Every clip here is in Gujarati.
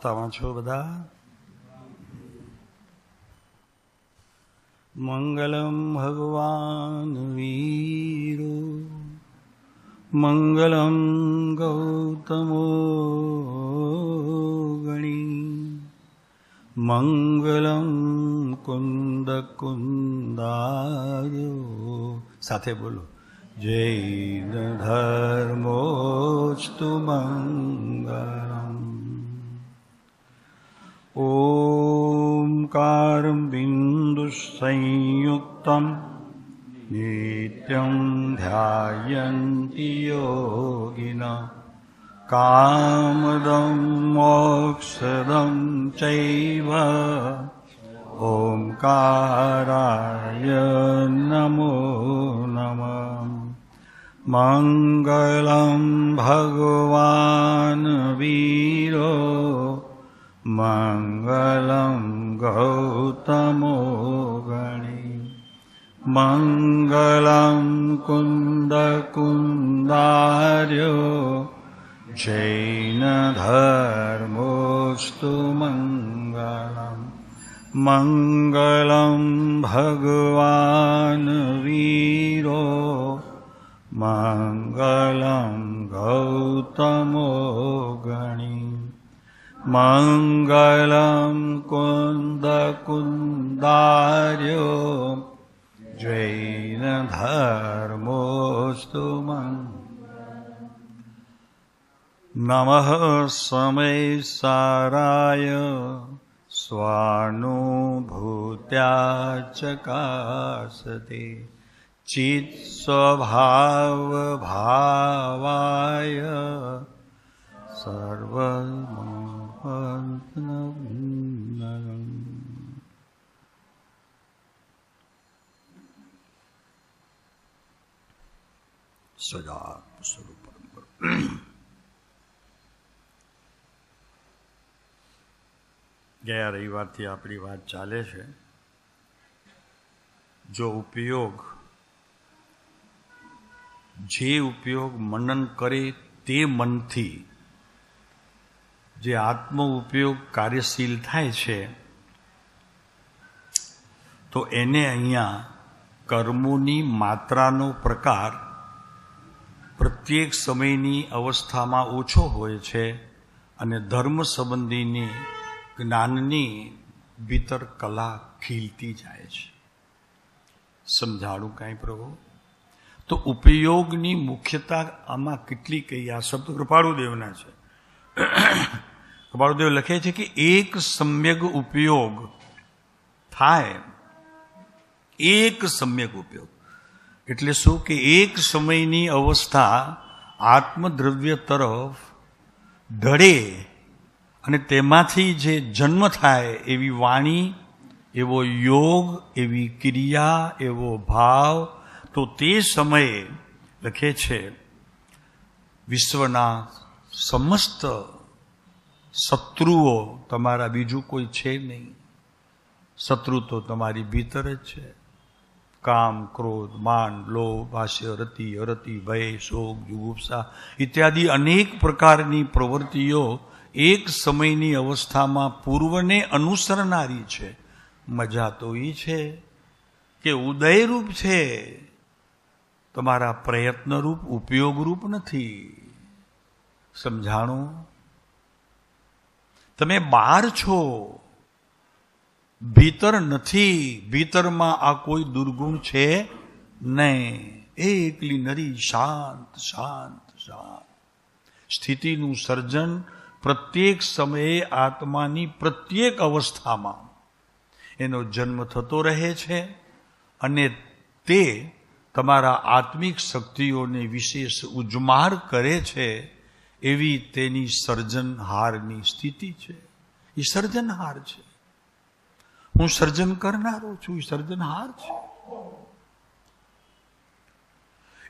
વાર્તા વાંચો બધા. મંગલમ ભગવાન વીરો મંગલમ ગૌતમો ગણી મંગલમ કુંદ કુંદાર્યો. સાથે બોલો, જૈન ધર્મોસ્તુ મંગલમ. ઓમકારં બિંદુ સંયુક્તમ નિત્યં ધ્યાયન્તિ યોગિનઃ કામદં મોક્ષદં ચૈવ ઓમકારાય નમો નમઃ. મંગલં ભગવાન વીરો મંગલં ગૌતમો ગણી મંગલં કુંદ કુંદાર્યો જૈન ધર્મોસ્તુ મંગલમ. મંગલં ભગવાન વીરો મંગલં ગૌતમો ગણી મંગલં કુંદ કુંદાર્યો જૈન ધર્મોસ્તુ મંગલમ. નમઃ સમયસારાય સ્વાનુભૂત્યા ચકાસતે ચિત્ સ્વભાવ ભાવાય સર્વમહત્નમ. સદા સ્વરૂપ. ગયા રવિવારથી આપણી વાત ચાલે છે. જો ઉપયોગ, જે ઉપયોગ મનન કરે તે મનથી જે આત્મ ઉપયોગ કાર્યશીલ થાય છે, તો એને અહીંયા કર્મોની માત્રાનો પ્રકાર પ્રત્યેક સમયની અવસ્થામાં ઓછો હોય છે અને ધર્મ સંબંધીની જ્ઞાનની ભીતર કલા ખીલતી જાય છે. સમજાણું કાંઈ પ્રભુ? તો ઉપયોગની મુખ્યતા આમાં કેટલી કઈ? આ શબ્દ કૃપાળુદેવના છે. કૃપાળુદેવ લખે છે કે એક સમ્યક ઉપયોગ થાય. એક સમ્યક ઉપયોગ એટલે શું? કે એક સમયની અવસ્થા આત્મદ્રવ્ય તરફ ઢળે અને તેમાંથી જે જન્મ થાય એવી વાણી, એવો યોગ, એવી ક્રિયા, એવો ભાવ, તો તે સમયે લખે છે વિશ્વના સમસ્ત શત્રુઓ તમારા બીજું કોઈ છે નહીં. શત્રુ તો તમારી ભીતર જ છે. કામ, ક્રોધ, માન, લોભ, હાસ્ય, રતિ, અરતિ, ભય, શોક, જુગુપ્સા ઇત્યાદિ અનેક પ્રકારની પ્રવૃત્તિઓ એક સમયની અવસ્થામાં પૂર્વને અનુસરનારી છે. મજા તો એ છે કે ઉદયરૂપ છે, તમારા પ્રયત્નરૂપ, ઉપયોગરૂપ નથી. સમજાણું? તમે બહાર છો, ભીતર નથી. ભીતરમાં આ કોઈ દુર્ગુણ છે નહીં. એકલી નરી શાંત શાંત શાંત સ્થિતિનું સર્જન પ્રત્યેક સમયે આત્માની પ્રત્યેક અવસ્થામાં એનો જન્મ થતો રહે છે અને તે તમારા આત્મિક શક્તિઓને વિશેષ ઉજ્માર કરે છે. એવી તેની સર્જનહારની સ્થિતિ છે. એ સર્જનહાર છે. હું સર્જન કરનારો છું, એ સર્જનહાર છે.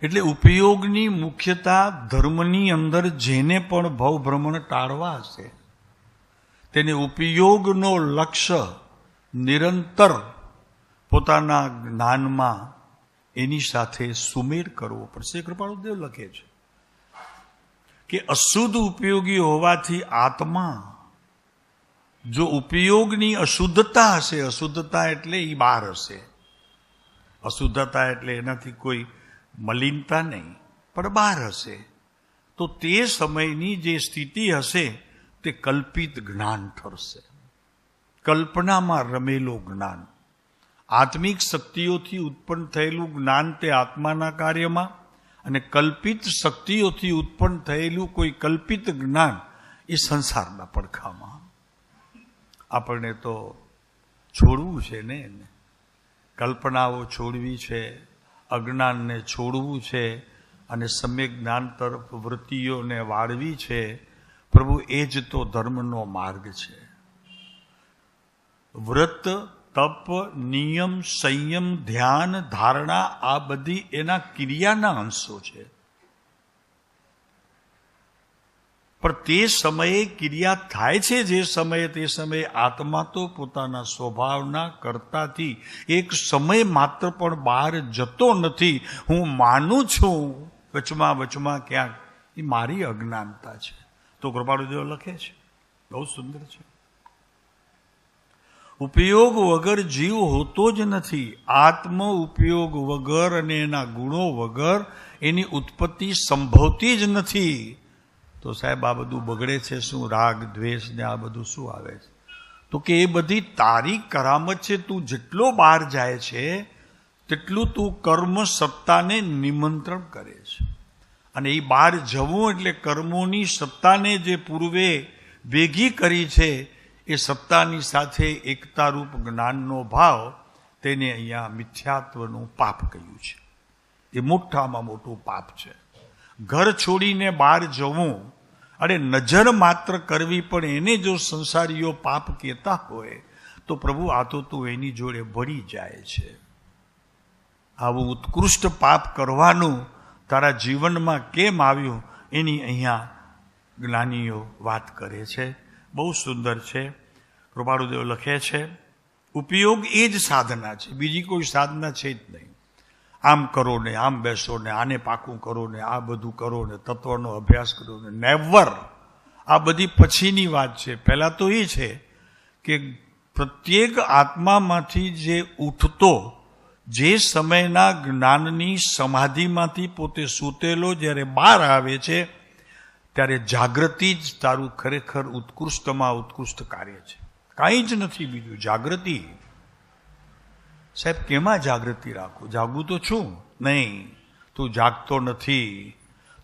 એટલે ઉપયોગની મુખ્યતા ધર્મની અંદર જેને પણ ભવભ્રમણ ટાળવા હશે તેને ઉપયોગનો લક્ષ્ય નિરંતર પોતાના જ્ઞાનમાં એની સાથે સુમેર કરવો પડશે. કૃપાળુદેવ લખે છે કે અશુદ્ધ ઉપયોગી હોવાથી આત્મા જો ઉપયોગની અશુદ્ધતા હશે, અશુદ્ધતા એટલે એ બહાર હશે, અશુદ્ધતા એટલે એનાથી કોઈ મલિનતા નહીં, પણ બહાર હશે, તો તે સમયની જે સ્થિતિ હશે તે કલ્પિત જ્ઞાન ઠરશે. કલ્પનામાં રમેલું જ્ઞાન, આત્મિક શક્તિઓથી ઉત્પન્ન થયેલું જ્ઞાન તે આત્માના કાર્યમાં, અને કલ્પિત શક્તિઓથી ઉત્પન્ન થયેલું કોઈ કલ્પિત જ્ઞાન એ સંસારના પડખામાં. આપણને તો છોડવું છે ને, કલ્પનાઓ છોડવી છે, અજ્ઞાનને છોડવું છે, અને સમ્યક જ્ઞાન તરફ વૃત્તિઓને વાળવી છે. પ્રભુ, એ જ તો ધર્મનો માર્ગ છે. વ્રત, તપ, નિયમ, સંયમ, ધ્યાન, ધારણા, આ બધી એના ક્રિયાના અંશો છે. પણ તે સમયે ક્રિયા થાય છે, જે સમયે તે સમયે આત્મા તો પોતાના સ્વભાવના કર્તાથી એક સમય માત્ર પણ બહાર જતો નથી. હું માનું છું વચમાં ક્યાંક, એ મારી અજ્ઞાનતા છે. તો કૃપાળુદેવ લખે છે, બહુ સુંદર છે. ઉપયોગ વગર જીવ હોતો જ નથી. આત્મ ઉપયોગ વગર અને એના ગુણો વગર એની ઉત્પત્તિ સંભવતી જ નથી. તો સાહેબ, આ બધું બગડે છે શું? રાગ, દ્વેષ ને આ બધું શું આવે છે? તો કે એ બધી તારી કરામત છે. તું જેટલો બહાર જાય છે તેટલું તું કર્મ સત્તાને નિમંત્રણ કરે છે. અને એ બહાર જવું એટલે કર્મોની સત્તાને જે પૂર્વે ભેગી કરી છે એ સત્તાની સાથે એકતારૂપ જ્ઞાનનો ભાવ, તેને અહીંયા મિથ્યાત્વનું પાપ કહ્યું છે. એ મોટામાં મોટું પાપ છે. ઘર છોડીને બહાર જવું અને નજર માત્ર કરવી, પણ એને જો સંસારીઓ પાપ કહેતા હોય તો પ્રભુ, આ તો તું એની જોડે ભળી જાય છે. આવું ઉત્કૃષ્ટ પાપ કરવાનું તારા જીવનમાં કેમ આવ્યું, એની અહીંયા જ્ઞાનીઓ વાત કરે છે. બહુ સુંદર છે. કૃપાળુદેવ લખે છે, ઉપયોગ એ જ સાધના છે, બીજી કોઈ સાધના છે જ નહીં. આમ કરો ને, આમ બેસો ને, આને પાકું કરો ને, આ બધું કરો ને, તત્વનો અભ્યાસ કરો ને, નેવર. આ બધી પછીની વાત છે. પહેલા તો એ છે કે પ્રત્યેક આત્મામાંથી જે ઉઠતો, જે સમયના જ્ઞાનની સમાધિમાંથી પોતે સૂતેલો જ્યારે બહાર આવે છે, ત્યારે જાગૃતિ જ તારું ખરેખર ઉત્કૃષ્ટમાં ઉત્કૃષ્ટ કાર્ય છે. કાંઈ જ નથી બીજું. જાગૃતિ. સાહેબ, કેમાં જાગૃતિ રાખું? જાગું તો છું નહીં. તું જાગતો નથી.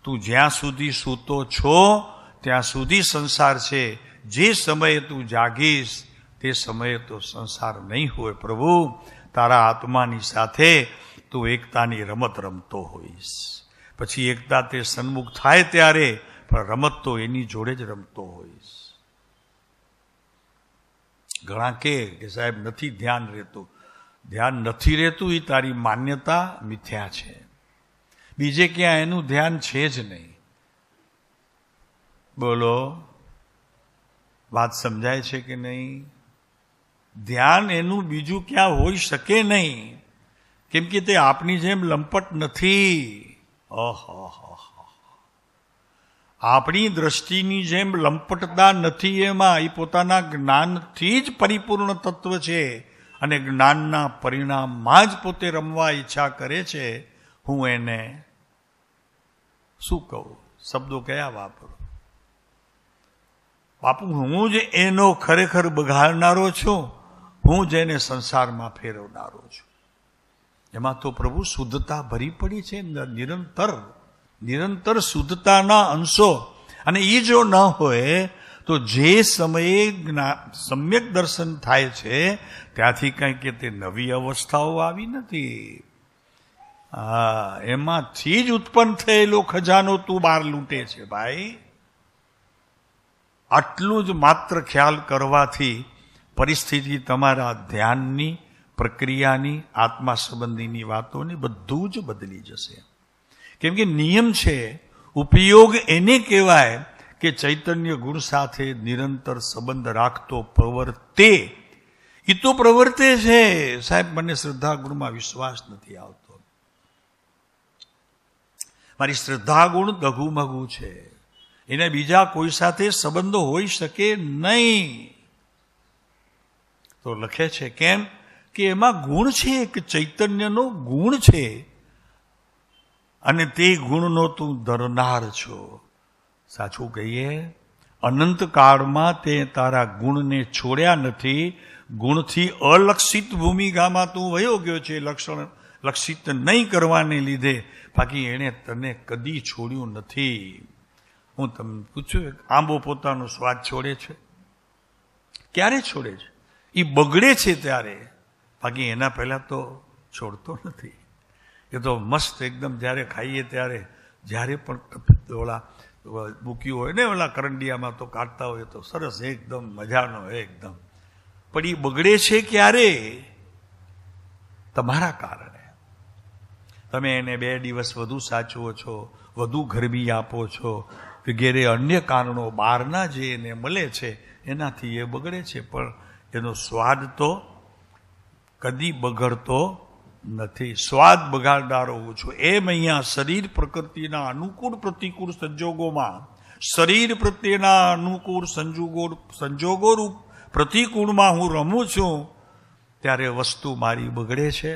તું જ્યાં સુધી સૂતો છો ત્યાં સુધી સંસાર છે. જે સમયે તું જાગીશ તે સમયે તો સંસાર નહીં હોય. પ્રભુ, તારા આત્માની સાથે તું એકતાની રમત રમતો હોઈશ. પછી એકતા તે સન્મુખ થાય ત્યારે, પણ રમત તો એની જોડે જ રમતો હોઈશ. ઘણા કે સાહેબ નથી ધ્યાન રહેતું. ધ્યાન નથી રહેતું એ તારી માન્યતા મિથ્યા છે. બીજે ક્યાં એનું ધ્યાન છે જ નહીં. બોલો, વાત સમજાય છે કે નહીં? ધ્યાન એનું બીજું ક્યાં હોઈ શકે નહીં, કેમ કે તે આપની જેમ લંપટ નથી. આપણી દ્રષ્ટિની જેમ લંપટતા નથી એમાં. એ પોતાના જ્ઞાનથી જ પરિપૂર્ણ તત્વ છે, અને જ્ઞાનના પરિણામમાં જ પોતે રમવા ઈચ્છા કરે છે. હું એને શું કહું? શબ્દો કયા વાપરો? બાપુ, હું જ એનો ખરેખર બગાડનારો છું. હું જ એને સંસારમાં ફેરવનારો છું. એમાં તો પ્રભુ શુદ્ધતા ભરી પડી છે, નિરંતર શુદ્ધતાના અંશો. અને એ જો ન હોય તો જે સમયે સમ્યક દર્શન થાય છે ત્યાંથી કંઈ કે તે નવી અવસ્થાઓ આવી નથી. એમાંથી જ ઉત્પન્ન થયેલો ખજાનો તું બહાર લૂંટે છે ભાઈ. આટલું જ માત્ર ખ્યાલ કરવાથી પરિસ્થિતિ તમારા ધ્યાનની, પ્રક્રિયાની, આત્મા સંબંધીની વાતોની બધું જ બદલી જશે. કેમ કે નિયમ છે, ઉપયોગ એને કહેવાય કે ચૈતન્ય ગુણ સાથે નિરંતર સંબંધ રાખતો પ્રવર્તે. એ તો પ્રવર્તે છે સાહેબ. મને શ્રદ્ધા ગુણમાં વિશ્વાસ નથી આવતો. મારી શ્રદ્ધા ગુણ દઘુમઘુ છે. એને બીજા કોઈ સાથે સંબંધો હોઈ શકે નહીં. તો લખે છે કેમ કે એમાં ગુણ છે, કે ચૈતન્યનો ગુણ છે, અને તે ગુણનો તું ધરનાર છો. સાચું કહીએ, અનંત કાળમાં તે તારા ગુણને છોડ્યા નથી. ગુણથી અલક્ષિત ભૂમિકામાં તું વયો ગયો છે, લક્ષણ લક્ષિત નહીં કરવાને લીધે, બાકી એણે તને કદી છોડ્યું નથી. હું તમને પૂછું, આંબો પોતાનો સ્વાદ છોડે છે? ક્યારે છોડે છે? એ બગડે છે ત્યારે, બાકી એના પહેલા તો છોડતો નથી. એ તો મસ્ત એકદમ જ્યારે ખાઈએ ત્યારે, જ્યારે પણ ઓલા મૂક્યું હોય ને ઓલા કરંડિયામાં તો કાઢતા હોય તો સરસ એકદમ મજાનો એકદમ. પણ એ બગડે છે ક્યારે? તમારા કારણે. તમે એને 2 દિવસ વધુ સાચવો છો, વધુ ગરમી આપો છો, વગેરે અન્ય કારણો બહારના જે એને મળે છે એનાથી એ બગડે છે, પણ એનો સ્વાદ તો કદી બગડતો નથી. સ્વાદ બગાડનારો ઓછો. એમ અહીંયા શરીર પ્રકૃતિના અનુકૂળ પ્રતિકૂળ સંજોગોમાં, શરીર પ્રત્યેના અનુકૂળ સંજોગો રૂપ પ્રતિકૂળમાં હું રમું છું, ત્યારે વસ્તુ મારી બગડે છે,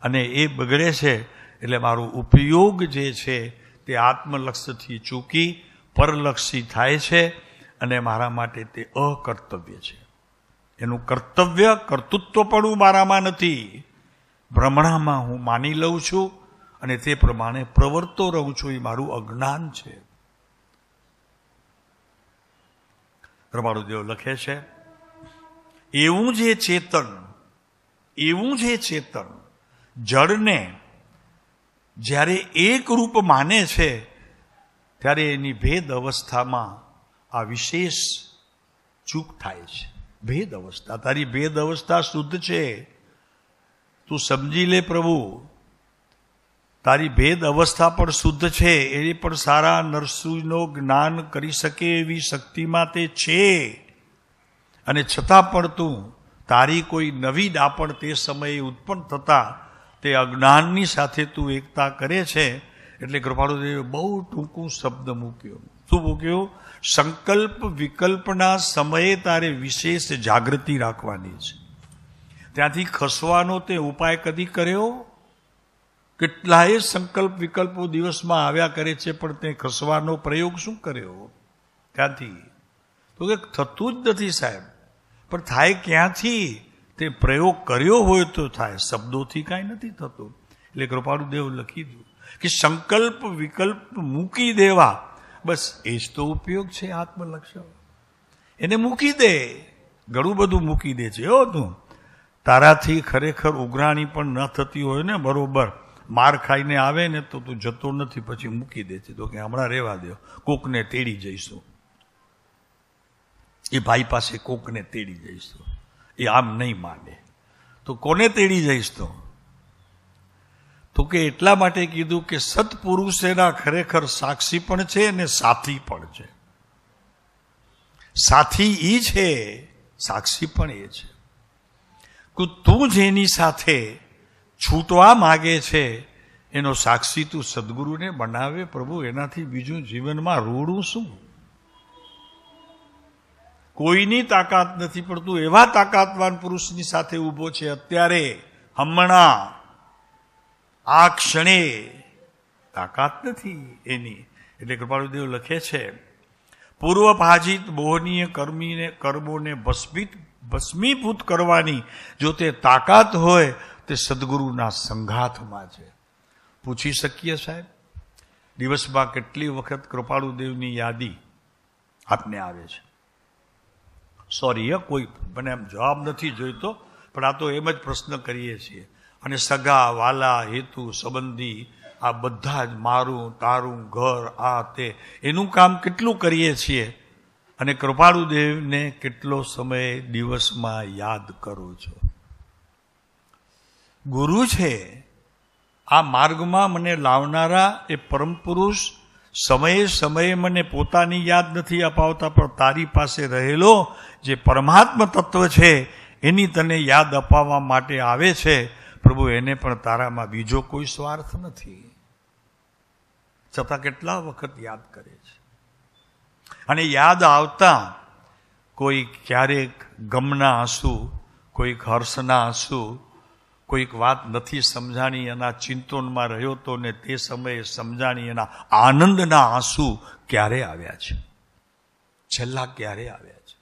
અને એ બગડે છે એટલે મારો ઉપયોગ જે છે તે આત્મલક્ષ્યથી ચૂકી પરલક્ષી થાય છે, અને મારા માટે તે અકર્તવ્ય છે. એનું કર્તવ્ય કર્તૃત્વપણું મારામાં નથી. ભ્રમણામાં હું માની લઉં છું અને તે પ્રમાણે પ્રવર્તો રહું છું. એ મારું અજ્ઞાન છે. રમાડુદેવ લખે છે, એવું જે ચેતન જળને જ્યારે એક રૂપ માને છે, ત્યારે એની ભેદ અવસ્થામાં આ વિશેષ ચૂક થાય છે. ભેદ અવસ્થા, તારી ભેદ અવસ્થા શુદ્ધ છે, તું સમજી લે પ્રભુ. તારી ભેદ અવસ્થા પણ શુદ્ધ છે, એ પણ સારા નરસુઈનો જ્ઞાન કરી શકે એવી શક્તિમાં તે છે, અને છતાં પણ તું તારી કોઈ નવી દાપણ તે સમયે ઉત્પન્ન થતા તે અજ્ઞાનની સાથે તું એકતા કરે છે. એટલે કૃપાળુદેવે બહુ ટૂંકું શબ્દ મૂક્યો. શું મૂક્યું? સંકલ્પ વિકલ્પના સમયે તારે વિશેષ જાગૃતિ રાખવાની છે. ત્યાંથી ખસવાનો તે ઉપાય કદી કર્યો? કેટલાય સંકલ્પ વિકલ્પો દિવસમાં આવ્યા કરે છે, પણ તે ખસવાનો પ્રયોગ શું કર્યો? ત્યાંથી તો કે થતું જ નથી સાહેબ. પણ થાય ક્યાંથી? તે પ્રયોગ કર્યો હોય તો થાય, શબ્દોથી કાંઈ નથી થતું. એટલે કૃપાળુદેવ લખી દઉં કે સંકલ્પ વિકલ્પ મૂકી દેવા, બસ એ જ તો ઉપયોગ છે આત્મલક્ષ્ય. એને મૂકી દે, ઘણું બધું મૂકી દે છે. તું તારાથી ખરેખર ઉઘરાણી પણ ન થતી હોય ને, બરોબર માર ખાઈને આવે ને તો તું જતો નથી, પછી મૂકી દે છે. તો કે હમણાં રહેવા દો, કોકને તેડી જઈશું. એ ભાઈ પાસે કોકને તેડી જઈશું, એ આમ નહીં માને તો કોને તેડી જઈશ? તો કે એટલા માટે કીધું કે સત્પુરુષ એના ખરેખર સાક્ષી પણ છે અને સાથી પણ છે. સાથી એ છે, સાક્ષી પણ એ છે. તું જેની સાથે છૂટવા માગે છે એનો સાક્ષી તું સદગુરુને બનાવે પ્રભુ. એનાથી બીજું જીવનમાં રોડું શું? કોઈની તાકાત નથી, પણ તું એવા તાકાતવાન પુરુષની સાથે ઊભો છે અત્યારે, હમણાં, આ ક્ષણે. તાકાત નથી એની. એટલે કૃપાળુદેવ લખે છે, પૂર્વભાજિત મોહનીય કર્મોને ભસ્મીભૂત કરવાની જો તે તાકાત હોય તે સદગુરુના સંઘાતમાં છે. પૂછી શકીએ સાહેબ, દિવસમાં કેટલી વખત કૃપાળુદેવની યાદી આપને આવે છે? સોરી, કોઈ મને એમ જવાબ નથી જોઈતો, પણ આ તો એમ જ પ્રશ્ન કરીએ છીએ. અને સગા વાલા હેતુ સંબંધી આ બધા જ મારું તારું ઘર આ તે એનું કામ કેટલું કરીએ છીએ, અને કૃપાળુદેવને કેટલો સમય દિવસમાં યાદ કરો છો? ગુરુ છે આ માર્ગમાં મને લાવનારા એ પરમ પુરુષ સમયે સમયે મને પોતાની યાદ નથી અપાવતા, પણ તારી પાસે રહેલો જે પરમાત્મ તત્વ છે એની તને યાદ અપાવવા માટે આવે છે. પ્રભુ, એને પણ તારામાં બીજો કોઈ સ્વાર્થ નથી, છતાં કેટલા વખત યાદ કરે છે. અને યાદ આવતા કોઈ ક્યારેક ગમના આંસુ, કોઈક હર્ષના આંસુ, કોઈક વાત નથી સમજાણી એના ચિંતનમાં રહ્યો તો ને તે સમયે સમજાણી એના આનંદના આંસુ ક્યારે આવ્યા છે? છેલ્લા ક્યારે આવ્યા છે?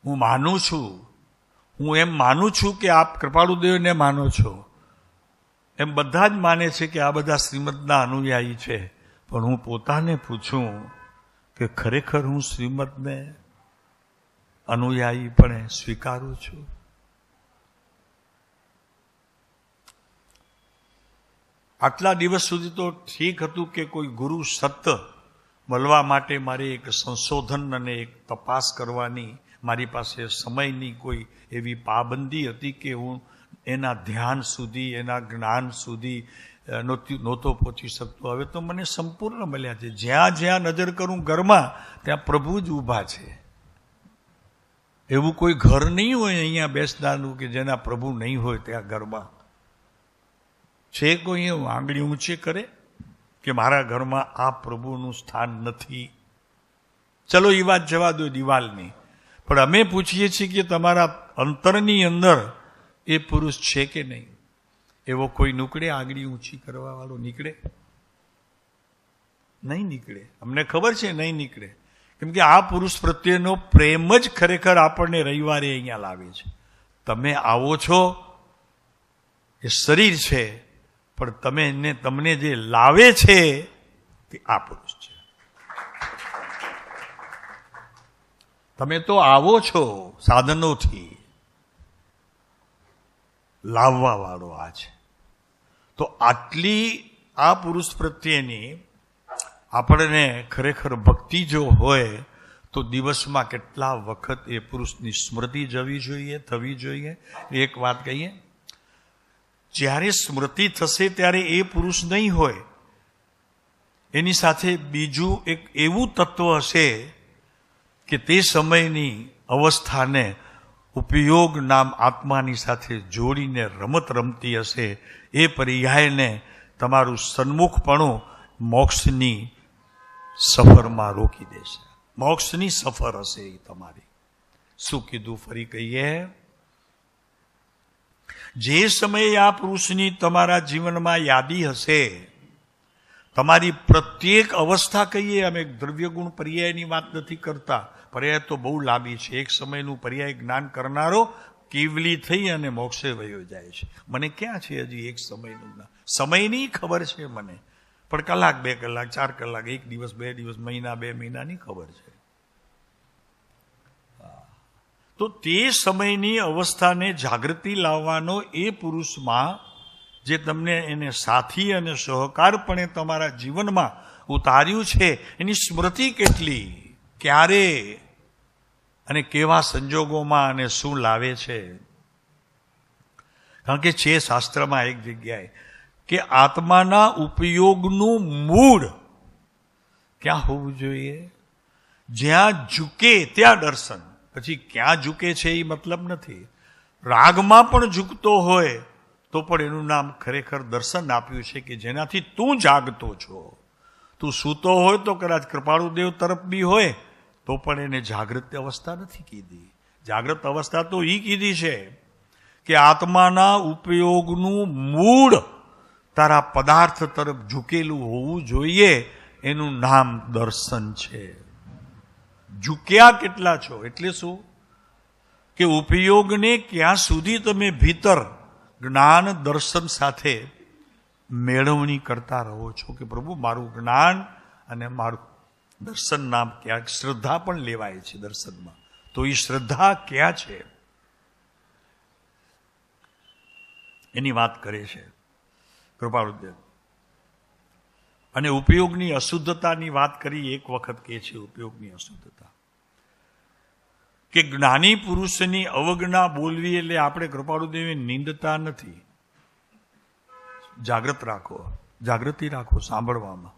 હું માનું છું, હું એમ માનું છું કે આપ કૃપાળુદેવને માનો છો, એમ બધા જ માને છે કે આ બધા શ્રીમદના અનુયાયી છે. પણ હું પોતાને પૂછું કે ખરેખર હું શ્રીમદને અનુયાયી પણ સ્વીકારું છું? આટલા દિવસ સુધી તો ઠીક હતું કે કોઈ ગુરુ સત્ય મળવા માટે મારે એક સંશોધન અને એક તપાસ કરવાની મારી પાસે સમયની કોઈ એવી પાબંદી હતી કે હું એના ધ્યાન સુધી, એના જ્ઞાન સુધી નહોતો પહોંચી શકતો. હવે તો મને સંપૂર્ણ મળ્યા છે. જ્યાં જ્યાં નજર કરું ઘરમાં, ત્યાં પ્રભુ જ ઊભા છે. એવું કોઈ ઘર નહીં હોય અહીંયા બેસનારું કે જેના પ્રભુ નહીં હોય ત્યાં ઘરમાં. છે કોઈ આંગળી ઊંચી કરે કે મારા ઘરમાં આ પ્રભુનું સ્થાન નથી? ચલો એ વાત જવા દો દિવાલની, પણ અમે પૂછીએ છીએ કે તમારા અંતરની અંદર એ પુરુષ છે કે નહીં? એવો કોઈ નીકળે આંગળી ઊંચી કરવા વાળો? નીકળે? નહીં નીકળે. અમને ખબર છે નહીં નીકળે, કેમ કે આ પુરુષ પ્રત્યેનો પ્રેમ જ ખરેખર આપણને રવિવારે અહીંયા લાવે છે. તમે આવો છો, એ શરીર છે, પણ તમને જે લાવે છે તે આ પુરુષ છે. તમે તો આવો છો સાધનોથી, લાવવા વાળો આ છે. તો આટલી આ પુરુષ પ્રત્યેની આપણને ખરેખર ભક્તિ જો હોય તો દિવસમાં કેટલા વખત એ પુરુષની સ્મૃતિ થવી જોઈએ. એક વાત કહીએ, જ્યારે સ્મૃતિ થશે ત્યારે એ પુરુષ નહીં હોય, એની સાથે બીજું એક એવું તત્વ હશે કે તે સમયની અવસ્થાને ઉપયોગ નામ આત્માની સાથે જોડીને રમત રમતી હશે. એ પર્યાયને તમારું સન્મુખપણું મોક્ષની સફરમાં રોકી દેશે. મોક્ષની સફર હશે એ તમારી. શું કીધું ફરી કહીએ? જે સમયે આ પુરુષની તમારા જીવનમાં યાદી હશે, તમારી પ્રત્યેક અવસ્થા કહીએ, અમે દ્રવ્ય ગુણ પર્યાયની વાત નથી કરતા, પર્યાય તો બહુ લાંબી છે. એક સમયનું પર્યાય જ્ઞાન કરનારો કેવલી થઈ અને મોક્ષે વયો જાય છે. મને ક્યાં છે હજી એક સમયનું જ્ઞાન? સમયની ખબર છે મને, પણ કલાક, 2 કલાક, 4 કલાક, 1 દિવસ, 2 દિવસ, મહિના, 2 મહિનાની ખબર છે. તો તે સમયની અવસ્થાને જાગૃતિ લાવવાનો એ પુરુષમાં જે તમને એને સાથી અને સહકારપણે તમારા જીવનમાં ઉતાર્યું છે, એની સ્મૃતિ કેટલી, ક્યારે અને કેવા સંજોગોમાં અને શું લાવે છે? કારણ કે છે શાસ્ત્રમાં એક જગ્યાએ કે આત્માના ઉપયોગનું મૂળ ક્યાં હોવું જોઈએ? જ્યાં ઝૂકે ત્યાં દર્શન. પછી ક્યાં ઝૂકે છે એ મતલબ નથી. રાગમાં પણ ઝૂકતો હોય તો પણ એનું નામ ખરેખર દર્શન આપ્યું છે કે જેનાથી તું જાગતો છો. તું સૂતો હોય તો કદાચ કૃપાળુદેવ તરફ બી હોય તો પણ એને જાગૃત અવસ્થા નથી કીધી. જાગૃત અવસ્થા તો એ કીધી છે કે આત્માના ઉપયોગનું મૂળ તારા પદાર્થ તરફ ઝૂકેલું હોવું જોઈએ. એનું નામ દર્શન છે. ઝૂક્યા કેટલા છો એટલે શું? કે ઉપયોગને ક્યાં સુધી તમે ભીતર જ્ઞાન દર્શન સાથે મેળવણી કરતા રહો છો કે પ્રભુ મારું જ્ઞાન અને મારું દર્શન નામ ક્યાંક શ્રદ્ધા પણ લેવાય છે દર્શનમાં. તો એ શ્રદ્ધા ક્યાં છે એની વાત કરે છે કૃપાળુદેવ. અને ઉપયોગની અશુદ્ધતાની વાત કરી એક વખત કહે છે ઉપયોગની અશુદ્ધતા કે જ્ઞાની પુરુષની અવગણા બોલવી એટલે આપણે કૃપાળુદેવે નિંદતા નથી. જાગૃતિ રાખો સાંભળવામાં.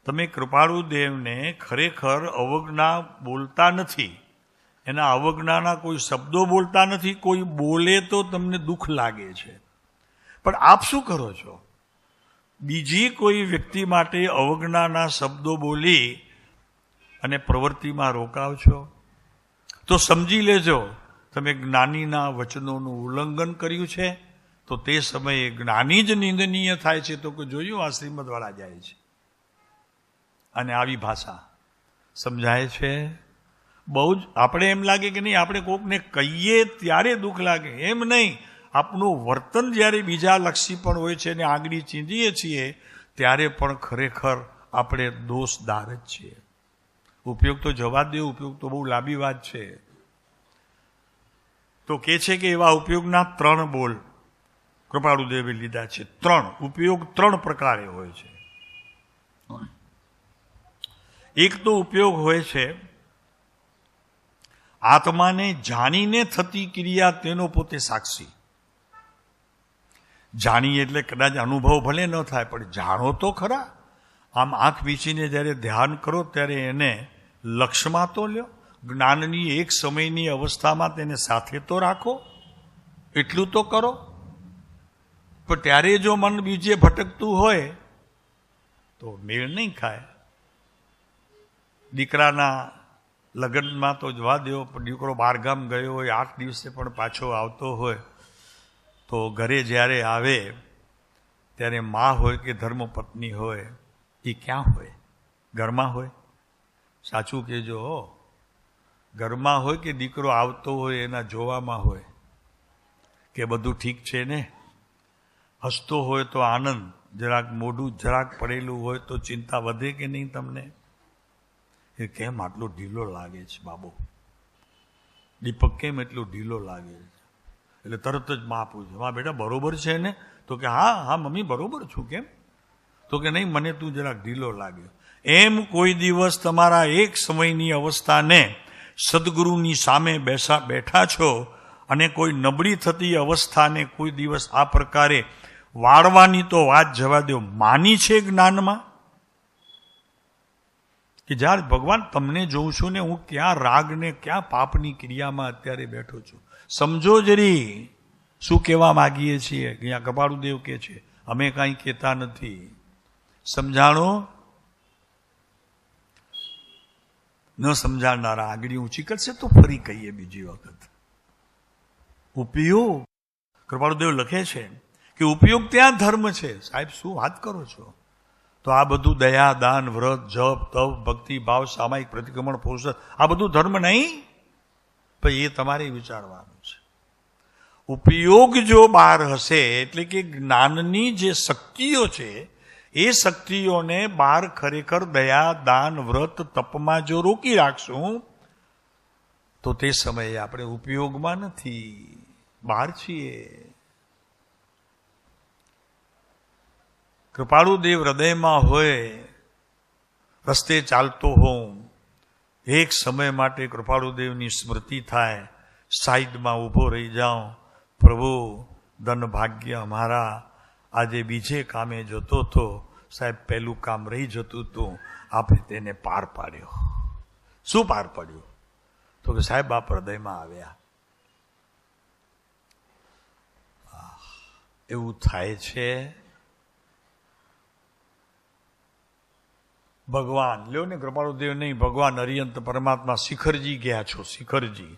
તમે કૃપાળુદેવને ખરેખર અવગણા બોલતા નથી, એના અવગણાના કોઈ શબ્દો બોલતા નથી. કોઈ બોલે તો તમને દુઃખ લાગે છે, પણ આપ શું કરો છો? બીજી કોઈ વ્યક્તિ માટે અવગણાના શબ્દો બોલી અને પ્રવૃત્તિમાં રોકાવ છો. તો સમજી લેજો તમે જ્ઞાનીના વચનોનું ઉલ્લંઘન કર્યું છે, તો તે સમયે જ્ઞાની જ નિંદનીય થાય છે. તો જોયું આ શ્રીમદવાળા જાય છે અને આવી ભાષા સમજાય છે. બહુ જ આપણે એમ લાગે કે નહીં, આપણે કોકને કહીએ ત્યારે દુઃખ લાગે, એમ નહીં. આપણું વર્તન જ્યારે બીજા લક્ષી પણ હોય છે અને આંગળી ચીંધીએ છીએ ત્યારે પણ ખરેખર આપણે દોષદાર જ છીએ. ઉપયોગ તો જવા દે, ઉપયોગ તો બહુ લાંબી વાત છે. તો કે છે કે એવા ઉપયોગના 3 બોલ કૃપાળુદેવે લીધા છે. 3 ઉપયોગ 3 પ્રકારે હોય છે. એક તો ઉપયોગ હોય છે આત્માને જાણીને થતી ક્રિયા, તેનો પોતે સાક્ષી. જાણી એટલે કદાચ અનુભવ ભલે ન થાય, પણ જાણો તો ખરા. આમ આંખ વીંચીને જ્યારે ધ્યાન કરો ત્યારે એને લક્ષ્યમાં તો લ્યો, જ્ઞાનની એક સમયની અવસ્થામાં તેને સાથે તો રાખો, એટલું તો કરો. પણ ત્યારે જો મન બીજે ભટકતું હોય તો મેળ નહીં ખાય. દીકરાના લગ્નમાં તો જવા દો, દીકરો બહારગામ ગયો હોય, 8 દિવસે પણ પાછો આવતો હોય, તો ઘરે જ્યારે આવે ત્યારે મા હોય કે ધર્મપત્ની હોય, એ ક્યાં હોય? ઘરમાં હોય? સાચું કહેજો. ઘરમાં હોય કે દીકરો આવતો હોય એના જોવામાં હોય કે બધું ઠીક છે ને? હસતો હોય તો આનંદ, જરાક મોઢું જરાક પડેલું હોય તો ચિંતા વધે કે નહીં તમને? એ કેમ આટલો ઢીલો લાગે છે બાબો? દીપક કેમ એટલો ઢીલો લાગે છે? એટલે તરત જ માં પૂછે, હા બેટા બરોબર છે ને? તો કે હા હા મમ્મી બરોબર છું. કેમ? તો કે નહીં, મને તું જરાક ઢીલો લાગ્યો. એમ કોઈ દિવસ તમારા એક સમયની અવસ્થાને સદગુરુની સામે બેઠા છો અને કોઈ નબળી થતી અવસ્થાને કોઈ દિવસ આ પ્રકારે વાળવાની તો વાત જવા દો, માની છે જ્ઞાનમાં કે જ્યારે ભગવાન તમને જોઉં છું ને, હું ક્યાં રાગ ને ક્યાં પાપની ક્રિયામાં અત્યારે બેઠો છું. સમજો જરી શું કહેવા માગીએ છીએ. અહીંયા કપાળુદેવ કે છે, અમે કાંઈ કહેતા નથી. સમજાણો? ન સમજાણનારા આંગળી ઊંચી કરશે તો ફરી કહીએ બીજી વખત. ઉપયોગ, કૃપાળુદેવ લખે છે કે ઉપયોગ ત્યાં ધર્મ છે. સાહેબ શું વાત કરો છો? તો આ બધું દયા, દાન, વ્રત, જપ, તપ, ભક્તિ, ભાવ, સામાયિક પ્રતિક્રમણ, પુરુષ, આ બધું ધર્મ નહીં? પણ એ તમારે વિચારવાનું છે. ઉપયોગ જો બહાર હશે એટલે કે જ્ઞાનની જે શક્તિઓ છે એ શક્તિઓને બહાર ખરેખર દયા, દાન, વ્રત, તપમાં જો રોકી રાખશું તો તે સમયે આપણે ઉપયોગમાં નથી, બહાર છીએ. કૃપાળુદેવ હૃદયમાં હોય, રસ્તે ચાલતો હોઉં, એક સમય માટે કૃપાળુદેવની સ્મૃતિ થાય, સાઈડમાં ઊભો રહી જાઉં, પ્રભુ ધન ભાગ્ય અમારા, આજે બીજે કામે જતો હતો, સાહેબ પહેલું કામ રહી જતું હતું, આપણે તેને પાર પાડ્યો. શું પાર પાડ્યું? તો કે સાહેબ આપ હૃદયમાં આવ્યા. એવું થાય છે. ભગવાન લ્યો ને, કૃપાળુદેવ નહીં, ભગવાન અરિયંત પરમાત્મા શિખરજી ગયા છો. શિખરજી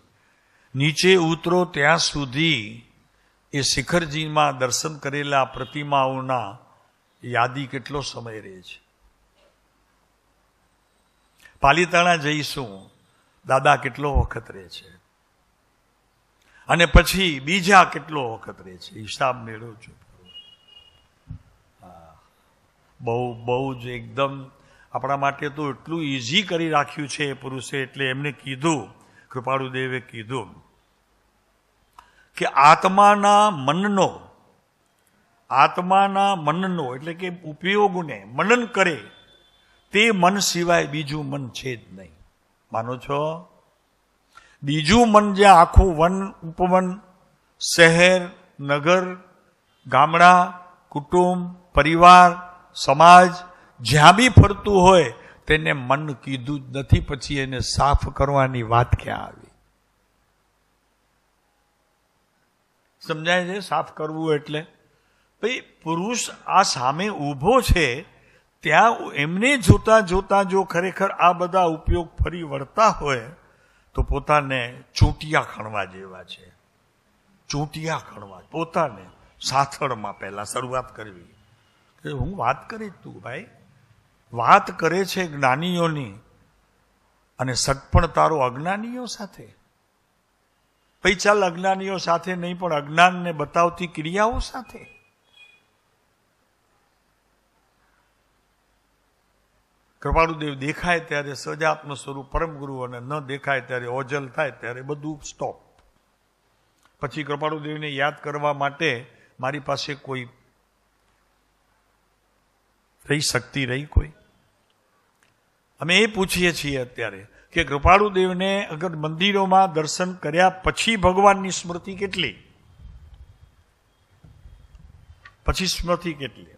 નીચે ઉતરો ત્યાં સુધી એ શિખરજીમાં દર્શન કરેલા પ્રતિમાઓના યાદી કેટલો સમય રહે છે. પાલીતાણા જઈશું, દાદા કેટલો વખત રહે છે, અને પછી બીજા કેટલો વખત રહે છે, હિસાબ મેળવું છું. બહુ બહુ જ એકદમ આપણા માટે તો એટલું ઇઝી કરી રાખ્યું છે એ પુરુષે. એટલે એમને કીધું, કૃપાળુદેવે કીધું કે આત્માના મનનો એટલે કે ઉપયોગને મનન કરે તે મન સિવાય બીજું મન છે જ નહીં. માનો છો? બીજું મન જ્યાં આખું વન, ઉપવન, શહેર, નગર, ગામડા, કુટુંબ, પરિવાર, સમાજ જ્યાં બી ફરતું હોય તેને મન કીધું જ નથી. પછી એને સાફ કરવાની વાત ક્યાં આવી? સમજાય છે? સાફ કરવું એટલે ભાઈ પુરુષ આ સામે ઊભો છે ત્યાં એમને જોતા જોતા જો ખરેખર આ બધા ઉપયોગ ફરી વળતા હોય તો પોતાને ચૂંટિયા ખણવા જેવા છે. ચૂંટિયા ખણવા, પોતાને સાથળમાં પહેલા શરૂઆત કરવી કે હું વાત કરી, તું ભાઈ વાત કરે છે જ્ઞાનીઓની અને સગપણ તારો અજ્ઞાનીઓ સાથે. પછી ચાલ અજ્ઞાનીઓ સાથે નહીં, પણ અજ્ઞાનને બતાવતી ક્રિયાઓ સાથે. કૃપાળુદેવ દેખાય ત્યારે સજાત્મ સ્વરૂપ પરમ ગુરુ, અને ન દેખાય ત્યારે ઓજલ થાય ત્યારે બધું સ્ટોપ. પછી કૃપાળુદેવને યાદ કરવા માટે મારી પાસે કોઈ રહી શક્તિ રહી કોઈ? અમે એ પૂછીએ છીએ અત્યારે કે કૃપાળુદેવને અગર મંદિરોમાં દર્શન કર્યા પછી ભગવાનની સ્મૃતિ કેટલી, પછી સ્મૃતિ કેટલી?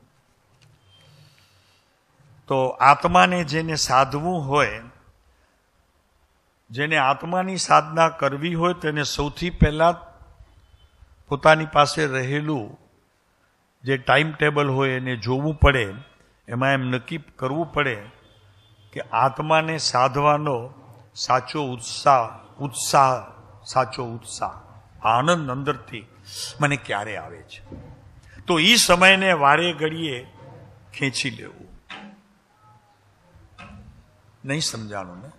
તો આત્માને જેને સાધવું હોય, જેને આત્માની સાધના કરવી હોય, તેને સૌથી પહેલા પોતાની પાસે રહેલું જે ટાઈમ ટેબલ હોય એને જોવું પડે. એમાં એમ નક્કી કરવું પડે કે આત્માને સાધવાનો સાચો ઉત્સાહ, આનંદ અંદરથી મને ક્યારે આવે છે, તો એ સમયને વારે ઘડીએ ખેંચી લેવું. નહીં સમજાણું ને?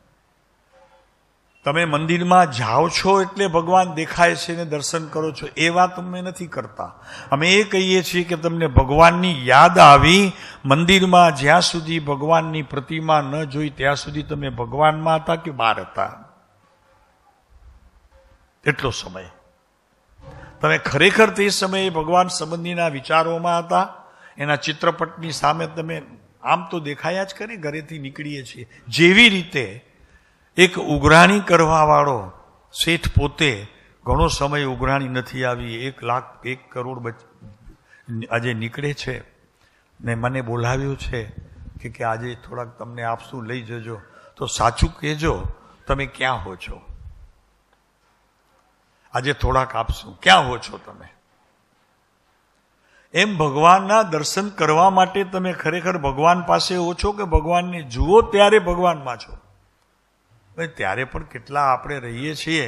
તમે મંદિરમાં જાઓ છો એટલે ભગવાન દેખાય છે ને દર્શન કરો છો, એ વાત અમે નથી કરતા. અમે એ કહીએ છીએ કે તમને ભગવાનની યાદ આવી, મંદિરમાં જ્યાં સુધી ભગવાનની પ્રતિમા ન જોઈ ત્યાં સુધી તમે ભગવાનમાં હતા કે બહાર હતા? એટલો સમય તમે ખરેખર તે સમયે ભગવાન સંબંધીના વિચારોમાં હતા? એના ચિત્રપટની સામે તમે આમ તો દેખાયા જ કરી, ઘરેથી નીકળીએ છીએ. જેવી રીતે એક ઉઘરાણી કરવા વાળો શેઠ પોતે ઘણો સમય ઉઘરાણી નથી આવી, 1 લાખ 1 કરોડ આજે નીકળે છે ને મને બોલાવ્યો છે કે આજે થોડાક તમને આપશું, લઈ જજો. તો સાચું કહેજો તમે ક્યાં હો છો? આજે થોડાક આપશું, ક્યાં હો છો તમે? એમ ભગવાનના દર્શન કરવા માટે તમે ખરેખર ભગવાન પાસે હો છો કે ભગવાનને જુઓ ત્યારે ભગવાનમાં છો? ત્યારે પણ કેટલા આપણે રહીએ છીએ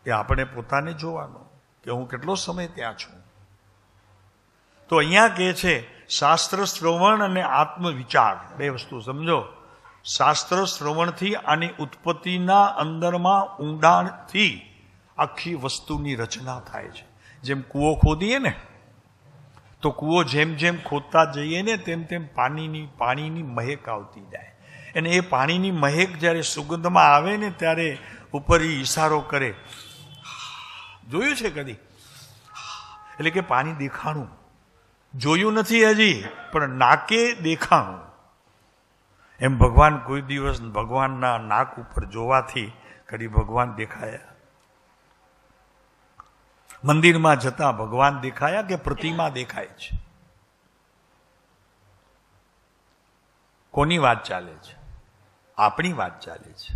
એ આપણે પોતાને જોવાનો કે હું કેટલો સમય ત્યાં છું. તો અહીંયા કહે છે શાસ્ત્ર શ્રવણ અને આત્મવિચાર, 2 વસ્તુ સમજો. શાસ્ત્ર શ્રવણથી આની ઉત્પત્તિના અંદરમાં ઊંડાણથી આખી વસ્તુની રચના થાય છે. જેમ કૂવો ખોદીએ ને, તો કૂવો જેમ જેમ ખોદતા જઈએ ને તેમ તેમ પાણીની મહેક આવતી જાય. અને એ પાણીની મહેક જ્યારે સુગંધમાં આવે ને ત્યારે ઉપર એ ઈશારો કરે. જોયું છે કદી? એટલે કે પાણી દેખાણું. જોયું નથી હજી, પણ નાકે દેખાણું. એમ ભગવાન કોઈ દિવસ ભગવાનના નાક ઉપર જોવાથી કદી ભગવાન દેખાયા? મંદિરમાં જતા ભગવાન દેખાયા કે પ્રતિમા દેખાય છે? કોની વાત ચાલે છે? આપણી વાત ચાલે છે.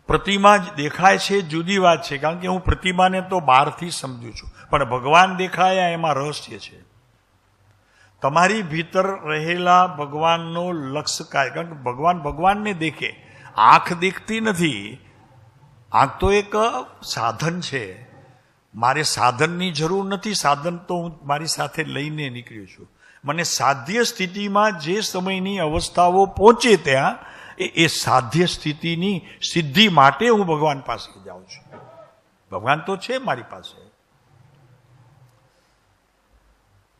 પ્રતિમા જ દેખાય છે જુદી વાત છે, કારણ કે હું પ્રતિમાને તો બહારથી સમજુ છું, પણ ભગવાન દેખાયા એમાં રહસ્ય છે. તમારી ભીતર રહેલા ભગવાનનો લક્ષ્ય કાય, કારણ કે ભગવાનને દેખે. આંખ દેખતી નથી. આંખ તો એક સાધન છે. મારે સાધનની જરૂર નથી. સાધન તો હું મારી સાથે લઈને નીકળ્યો છું. મને સાધ્ય સ્થિતિમાં જે સમયની અવસ્થાઓ પહોંચે ત્યાં એ સાધ્ય સ્થિતિની સિદ્ધિ માટે હું ભગવાન પાસે જાઉં છું. ભગવાન તો છે મારી પાસે.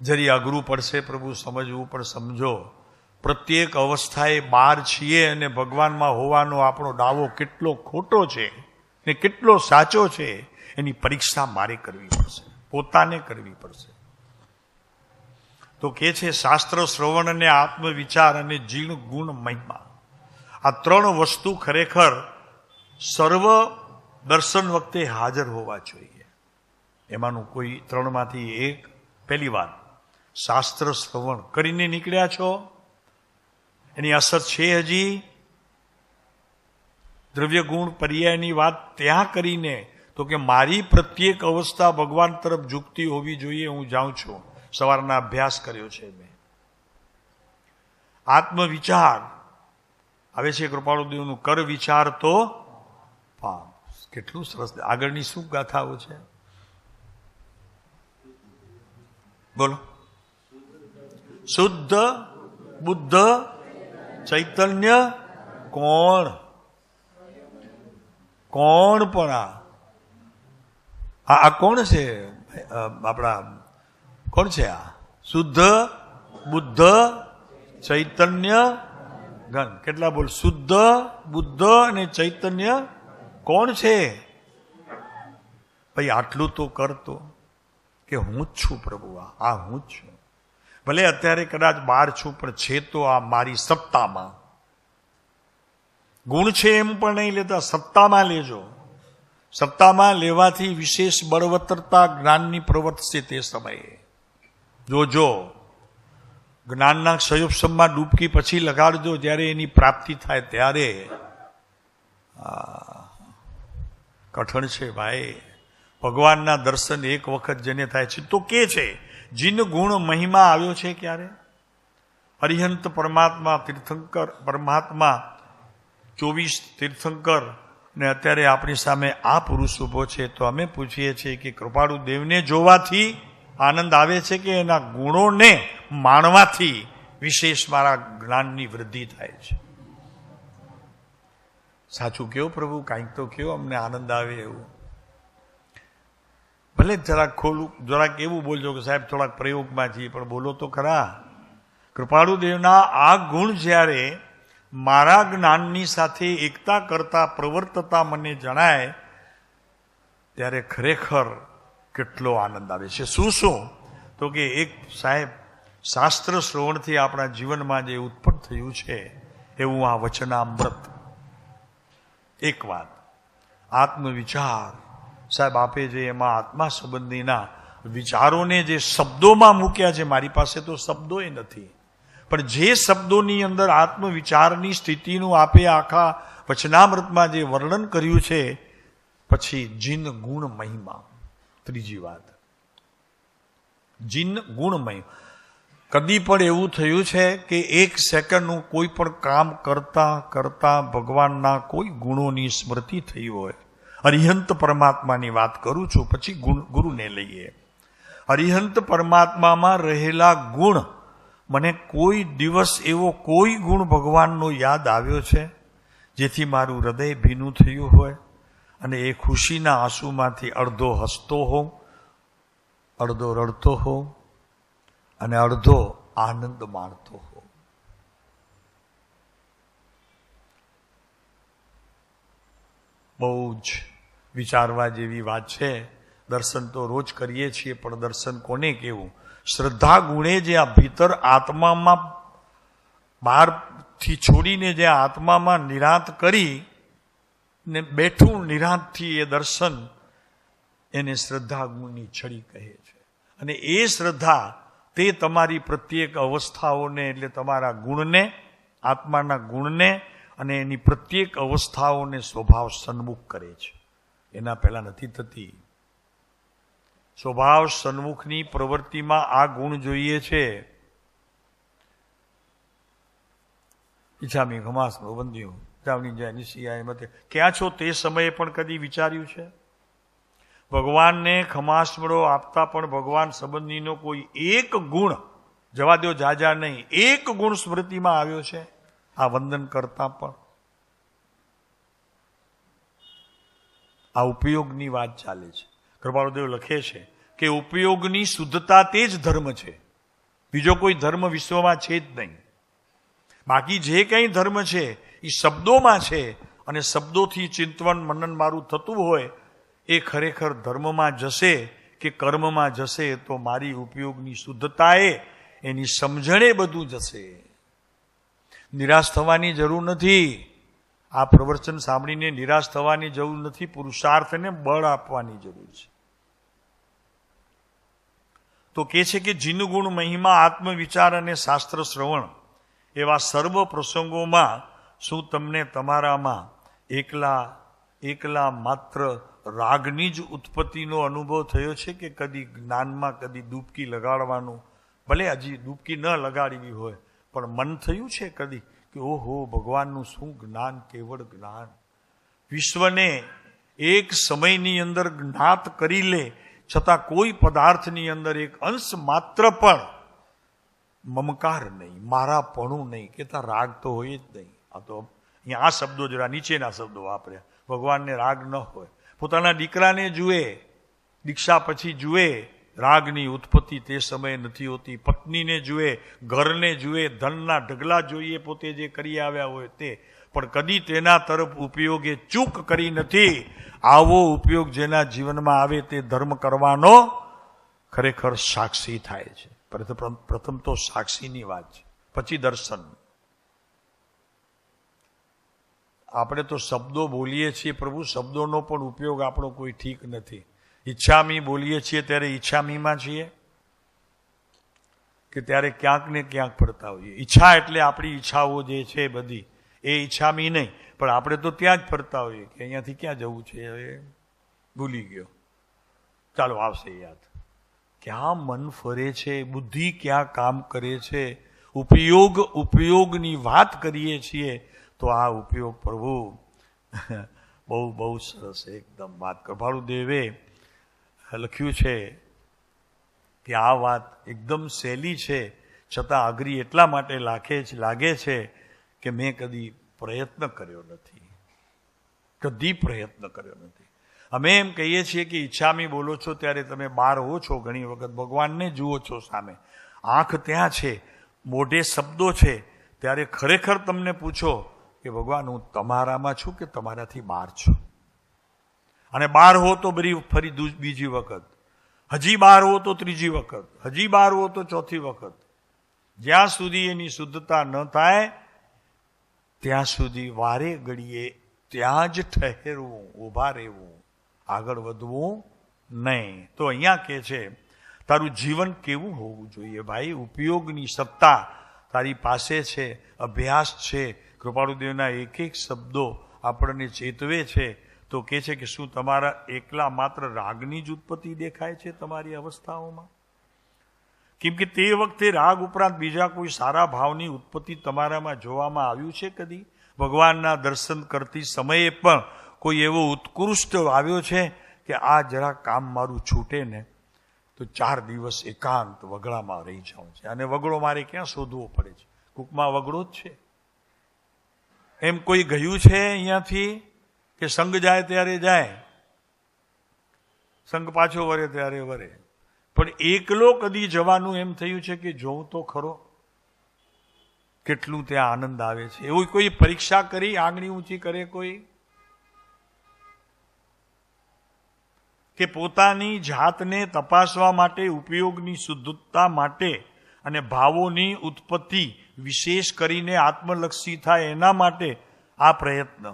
જરી અઘરું પડશે પ્રભુ સમજવું, પણ સમજો પ્રત્યેક અવસ્થાએ બહાર છીએ અને ભગવાનમાં હોવાનો આપણો દાવો કેટલો ખોટો છે ને કેટલો સાચો છે એની પરીક્ષા મારે કરવી પડશે, પોતાને કરવી પડશે. તો કે છે શાસ્ત્ર શ્રવણ અને આત્મવિચાર અને જીણ ગુણ મહિમા, આ 3 વસ્તુ ખરેખર સર્વ દર્શન વખતે હાજર હોવા જોઈએ. એમાંનું કોઈ 3માંથી એક. પહેલી વાત, શાસ્ત્ર શ્રવણ કરીને નીકળ્યા છો, એની અસર છે હજી. દ્રવ્ય ગુણ પર્યાયની વાત ત્યાં કરીને તો કે મારી પ્રત્યેક અવસ્થા ભગવાન તરફ ઝૂકતી હોવી જોઈએ. હું જાઉં છું, સવારના અભ્યાસ કર્યો છે મેં. આત્મવિચાર આવે છે કૃપાળુદેવનું, કર વિચાર તો પાપ. કેટલું સરસ. આગળની શું ગાથાઓ છે બોલો? શુદ્ધ બુદ્ધ ચૈતન્ય કોણ? કોણ પણ આ કોણ છે? આપણા કોણ છે આ? શુદ્ધ બુદ્ધ ચૈતન્ય ઘન. કેટલા બોલ? શુદ્ધ બુદ્ધ અને ચૈતન્ય કોણ છે? ભાઈ આટલું તો કરતો કે હું જ છું પ્રભુ, આ હું જ છું. ભલે અત્યારે કદાચ બહાર છું પણ છે તો આ મારી સત્તામાં. ગુણ છે એમ પણ નહીં લેતા, સત્તામાં લેજો. સત્તામાં લેવાથી વિશેષ બળવત્તરતા જ્ઞાનની પ્રવર્તશે. તે સમયે જોજો, જ્ઞાનના ક્ષયોપસમમાં ડૂબકી પછી લગાડજો, જ્યારે એની પ્રાપ્તિ થાય ત્યારે. કઠણ છે ભાઈ. ભગવાનના દર્શન એક વખત જેને થાય છે તો કે છે જીન ગુણ મહિમા આવ્યો છે ક્યારે? અરિહંત પરમાત્મા તીર્થંકર પરમાત્મા 24 તીર્થંકર ને અત્યારે આપણી સામે આ પુરુષ ઉભો છે. તો અમે પૂછીએ છીએ કે કૃપાળુ દેવને જોવાથી આનંદ આવે છે કે એના ગુણોને માણવાથી વિશેષ મારા જ્ઞાનની વૃદ્ધિ થાય છે? સાચું કયો પ્રભુ, કાંઈક તો કયો, અમને આનંદ આવે એવું. ભલે જરાક ખોલું, જરાક એવું બોલજો કે સાહેબ થોડાક પ્રયોગમાં છીએ, પણ બોલો તો ખરા. કૃપાળુ દેવના આ ગુણ જ્યારે મારા જ્ઞાનની સાથે એકતા કરતા પ્રવર્તતા મને જણાય ત્યારે ખરેખર કેટલો આનંદ આવે છે. શું શું? તો કે એક સાહેબ શાસ્ત્ર શ્રવણથી આપણા જીવનમાં જે ઉત્પન્ન થયું છે એવું આ વચનામૃત. એક વાત, આત્મવિચાર સાહેબ આપે જે એમાં આત્મા સંબંધીના વિચારોને જે શબ્દોમાં મૂક્યા છે, મારી પાસે તો શબ્દો એ નથી, પણ જે શબ્દોની અંદર આત્મવિચારની સ્થિતિનું આપે આખા વચનામૃતમાં જે વર્ણન કર્યું છે. પછી જીન ગુણ મહિમા. ત્રીજી વાત, જીન ગુણ મહિમા. કદી પણ એવું થયું છે કે એક સેકન્ડનું કોઈ પણ કામ કરતા કરતા ભગવાનના કોઈ ગુણોની સ્મૃતિ થઈ હોય? અરિહંત પરમાત્માની વાત કરું છું, પછી ગુરુને લઈએ. અરિહંત પરમાત્મામાં રહેલા ગુણ, મને કોઈ દિવસ એવો કોઈ ગુણ ભગવાનનો યાદ આવ્યો છે જેથી મારું હૃદય ભીનું થયું હોય અને એ ખુશીના આંસુમાંથી અડધો હસતો હોઉં, અડધો રડતો હોઉં અને અડધો આનંદ માણતો હોઉં? બહુ જ વિચારવા જેવી વાત છે. દર્શન તો રોજ કરીએ છીએ, પણ દર્શન કોને કેવું? શ્રદ્ધા ગુણે જે આ ભીતર આત્મામાં બહારથી છોડીને જે આત્મામાં નિરાંત કરી ને બેઠું નિરાંતથી એ દર્શન, એને શ્રદ્ધા ગુણની છડી કહે છે. અને એ શ્રદ્ધા તે તમારી પ્રત્યેક અવસ્થાઓને, એટલે તમારા ગુણને, આત્માના ગુણને અને એની પ્રત્યેક અવસ્થાઓને સ્વભાવ સન્મુખ કરે છે. એના પહેલા નથી થતી. સ્વભાવ સન્મુખની પ્રવૃત્તિમાં આ ગુણ જોઈએ છે. ઈચ્છામી ઘમાસ બંધ્યું જાવની જાય નિશિયાય મતે. ક્યાં છો તે સમયે પણ કદી વિચાર્યું છે? ભગવાનને ખમાસમળો આપતા પણ ભગવાન સંબંધીનો કોઈ એક ગુણ, જવા દો જાજા નહીં, એક ગુણ સ્મૃતિમાં આવ્યો છે આ વંદન કરતા પણ? આ ઉપયોગની વાત ચાલે છે. કૃપાળુદેવ લખે છે કે ઉપયોગની શુદ્ધતા તે જ ધર્મ છે, બીજો કોઈ ધર્મ વિશ્વમાં છે જ નહીં. બાકી જે કંઈ ધર્મ છે એ શબ્દોમાં છે, અને શબ્દોથી ચિંતન મનન મારું થતું હોય એ ખરેખર ધર્મમાં જશે કે કર્મમાં જશે તો મારી ઉપયોગની શુદ્ધતાએ, એની સમજણે બધું જશે. નિરાશ થવાની જરૂર નથી. આ પ્રવચન સાંભળીને નિરાશ થવાની જરૂર નથી. પુરુષાર્થને બળ આપવાની જરૂર છે. તો કે છે કે જીન ગુણ મહિમા, આત્મવિચાર અને શાસ્ત્ર શ્રવણ એવા સર્વ પ્રસંગોમાં શું તમને તમારામાં એકલા માત્ર રાગની જ ઉત્પત્તિનો અનુભવ થયો છે કે કદી જ્ઞાનમાં કદી ડૂબકી લગાડવાનું, ભલે હજી ડૂબકી ન લગાડવી હોય પણ મન થયું છે કદી કે ઓહો ભગવાનનું શું જ્ઞાન, કેવળ જ્ઞાન, વિશ્વને એક સમયની અંદર જ્ઞાત કરી લે, છતાં કોઈ પદાર્થની અંદર એક અંશ માત્ર પણ મમકાર નહીં, મારાપણું નહીં, કેતા રાગ તો હોય જ નહીં. આ તો અહીંયા આ શબ્દો જરા નીચેના શબ્દો વાપર્યા. ભગવાનને રાગ ન હોય. પોતાના દીકરાને જુએ, દીક્ષા પછી જુએ, રાગની ઉત્પત્તિ તે સમયે નથી હોતી. પત્નીને જુએ, ઘરને જુએ, ધનના ઢગલા જોઈએ, પોતે જે કરી આવ્યા હોય તે, પણ કદી તેના તરફ ઉપયોગે ચૂક કરી નથી. આવો ઉપયોગ જેના જીવનમાં આવે તે ધર્મ કરવાનો ખરેખર સાક્ષી થાય છે. પ્રથમ તો સાક્ષીની વાત છે, પછી દર્શન. આપણે તો શબ્દો બોલીએ છીએ પ્રભુ, શબ્દોનો પણ ઉપયોગ આપણો કોઈ ઠીક નથી. ઈચ્છામી બોલીએ છીએ ત્યારે ઈચ્છામીમાં છીએ કે ત્યારે ક્યાંક ને ક્યાંક ફરતા હોઈએ. ઈચ્છા એટલે આપણી ઈચ્છાઓ જે છે બધી, એ ઈચ્છામી નહીં, પણ આપણે તો ત્યાં જ ફરતા હોઈએ કે અહીંયાથી ક્યાં જવું છે, હવે ભૂલી ગયો, ચાલો આવશે યાદ. ક્યાં મન ફરે છે, બુદ્ધિ ક્યાં કામ કરે છે. ઉપયોગની વાત કરીએ છીએ તો આ ઉપયોગ પ્રભુ બહુ બહુ સરસ એકદમ વાત. કૃપાળુદેવે લખ્યું છે કે આ વાત એકદમ સહેલી છે, છતાં અઘરી એટલા માટે લાગે છે કે મેં કદી પ્રયત્ન કર્યો નથી, કદી પ્રયત્ન કર્યો નથી. અમે એમ કહીએ છીએ કે ઈચ્છામી બોલો છો ત્યારે તમે બહાર હો છો, ઘણી વખત ભગવાનને જુઓ છો સામે, આંખ ત્યાં છે, મોઢે શબ્દો છે, ત્યારે ખરેખર તમને પૂછો કે ભગવાન હું તમારામાં છું કે તમારાથી બહાર છું. અને બહાર હો તો ફરી બીજી વખત, હજી બહાર હો તો ત્રીજી વખત, હજી બહાર હો તો ચોથી વખત. જ્યાં સુધી એની શુદ્ધતા ન થાય ત્યાં સુધી વારે ઘડીએ ત્યાં જ ઠહેરવું, ઊભા રહેવું, આગળ વધવું નહીં. તો અહીંયા કે છે તારું જીવન કેવું હોવું જોઈએ ભાઈ. ઉપયોગની સત્તા તારી પાસે છે, અભ્યાસ છે. કૃપાળુદેવના એક એક શબ્દો આપણને ચેતવે છે. તો કે છે કે શું તમારા એકલા માત્ર રાગની જ ઉત્પત્તિ દેખાય છે તમારી અવસ્થાઓમાં? કેમ કે તે વખતે રાગ ઉપરાંત બીજા કોઈ સારા ભાવની ઉત્પત્તિ તમારામાં જોવામાં આવ્યું છે કદી? ભગવાનના દર્શન કરતી સમયે પણ કોઈ એવો ઉત્કૃષ્ટ આવ્યો છે કે આ જરા કામ મારું છૂટે ને તો 4 દિવસ એકાંત વગડામાં રહી જાઉં છે, અને વગડો મારે ક્યાં શોધવો પડે છે? કૂકમાં વગડો જ છે. એમ કોઈ ગયું છે અહીંયાથી કે સંઘ જાય ત્યારે જાય, સંઘ પાછો વરે ત્યારે વરે, પણ એકલો કદી જવાનું એમ થયું છે કે જોઉં તો ખરો કેટલું ત્યાં આનંદ આવે છે? એવું કોઈ પરીક્ષા કરી, આંગળી ઊંચી કરે કોઈ? કે પોતાની જાતને તપાસવા માટે, ઉપયોગની શુદ્ધતા માટે અને ભાવોની ઉત્પત્તિ વિશેષ કરીને આત્મલક્ષી થાય એના માટે આ પ્રયત્ન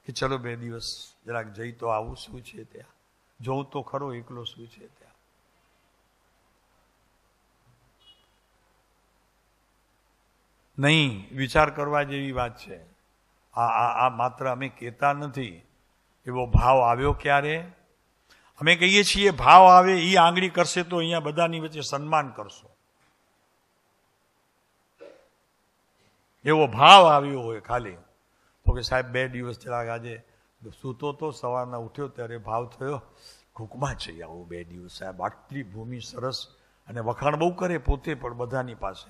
કે ચલો 2 દિવસ જરાક જઈ તો આવું, શું છે ત્યાં, જોઉં તો ખરો એકલો શું છે ત્યાં. નહીં, વિચાર કરવા જેવી વાત છે. આ માત્ર અમે કહેતા નથી. એવો ભાવ આવ્યો ક્યારે? અમે કહીએ છીએ ભાવ આવે એ આંગળી કરશે તો અહીંયા બધાની વચ્ચે સન્માન કરશો. એવો ભાવ આવ્યો હોય ખાલી તો કે સાહેબ 2 દિવસ જરાક આજે સૂતો તો, સવારના ઉઠ્યો ત્યારે ભાવ થયો કૂકમાં જઈ આવું 2 દિવસ સાહેબ, આટલી ભૂમિ સરસ, અને વખાણ બહુ કરે પોતે પણ બધાની પાસે.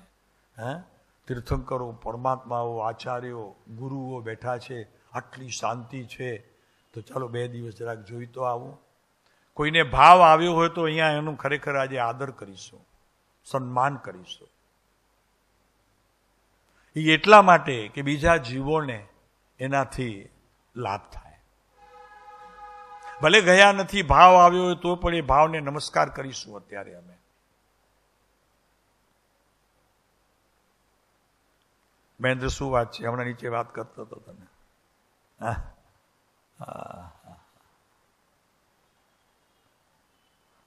તીર્થંકરો, પરમાત્માઓ, આચાર્યો, ગુરુઓ બેઠા છે, આટલી શાંતિ છે, તો ચાલો 2 દિવસ જરાક જોઈ તો આવું. કોઈને ભાવ આવ્યો હોય તો અહીંયા એનું ખરેખર આજે આદર કરીશું, સન્માન કરીશું. એ એટલા માટે કે બીજા જીવોને એનાથી લાભ થાય. ભલે ગયા નથી, ભાવ આવ્યો હોય તો પણ એ ભાવને નમસ્કાર કરીશું. અત્યારે અમે મહેન્દ્ર શું વાત છે, હમણાં નીચે વાત કરતો હતો તમે.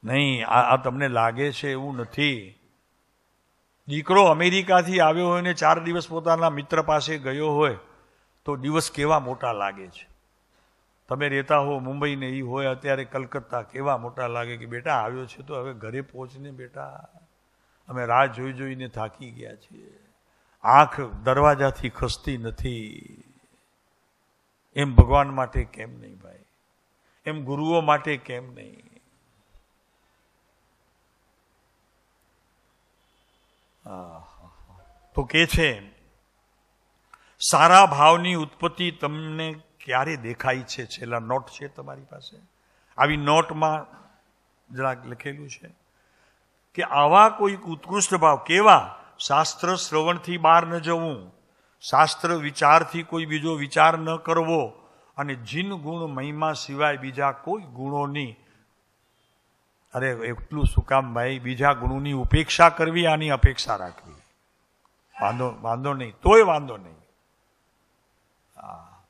નહીં, આ તમને લાગે છે એવું નથી. દીકરો અમેરિકાથી આવ્યો હોય ને 4 દિવસ પોતાના મિત્ર પાસે ગયો હોય તો દિવસ કેવા મોટા લાગે છે. તમે રહેતા હો મુંબઈ ને એ હોય અત્યારે કલકત્તા, કેવા મોટા લાગે કે બેટા આવ્યો છે તો હવે ઘરે પહોંચને બેટા, અમે રાહ જોઈ જોઈને થાકી ગયા છીએ, આંખ દરવાજાથી ખસતી નથી. એમ ભગવાન માટે કેમ નહીં ભાઈ? એમ ગુરુઓ માટે કેમ નહીં? તો કે છે સારા ભાવની ઉત્પત્તિ તમને ક્યારે દેખાય છે? છેલ્લા નોટ છે તમારી પાસે? આવી નોટમાં જરાક લખેલું છે કે આવા કોઈ ઉત્કૃષ્ટ ભાવ કેવા? શાસ્ત્ર શ્રવણથી બહાર ન જવું, શાસ્ત્ર વિચારથી કોઈ બીજો વિચાર ન કરવો, અને જીન ગુણ મહિમા સિવાય બીજા કોઈ ગુણોની, અરે એટલું શું કામ ભાઈ, બીજા ગુણોની ઉપેક્ષા કરવી, આની અપેક્ષા રાખવી. વાંધો નહીં, તોય વાંધો નહીં.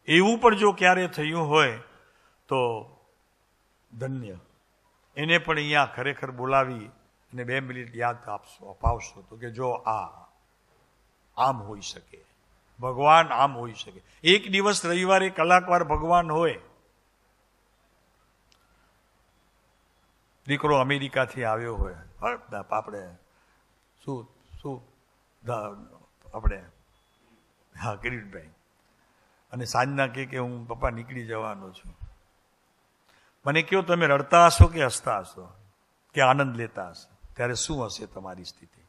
એવું પણ જો ક્યારે થયું હોય તો ધન્ય. એને પણ અહીંયા ખરેખર બોલાવી અને 2 મિનિટ યાદ અપાવશો તો કે જો આમ હોઈ શકે, ભગવાન આમ હોઈ શકે. એક દિવસ રવિવારે કલાકવાર ભગવાન હોય. દીકરો અમેરિકાથી આવ્યો હોય, આપણે શું આપણે હા કિરીટભાઈ, અને સાંજના કે હું પપ્પા નીકળી જવાનો છું. મને કહો તમે રડતા હશો કે હસતા હશો કે આનંદ લેતા હશો? ત્યારે શું હશે તમારી સ્થિતિ?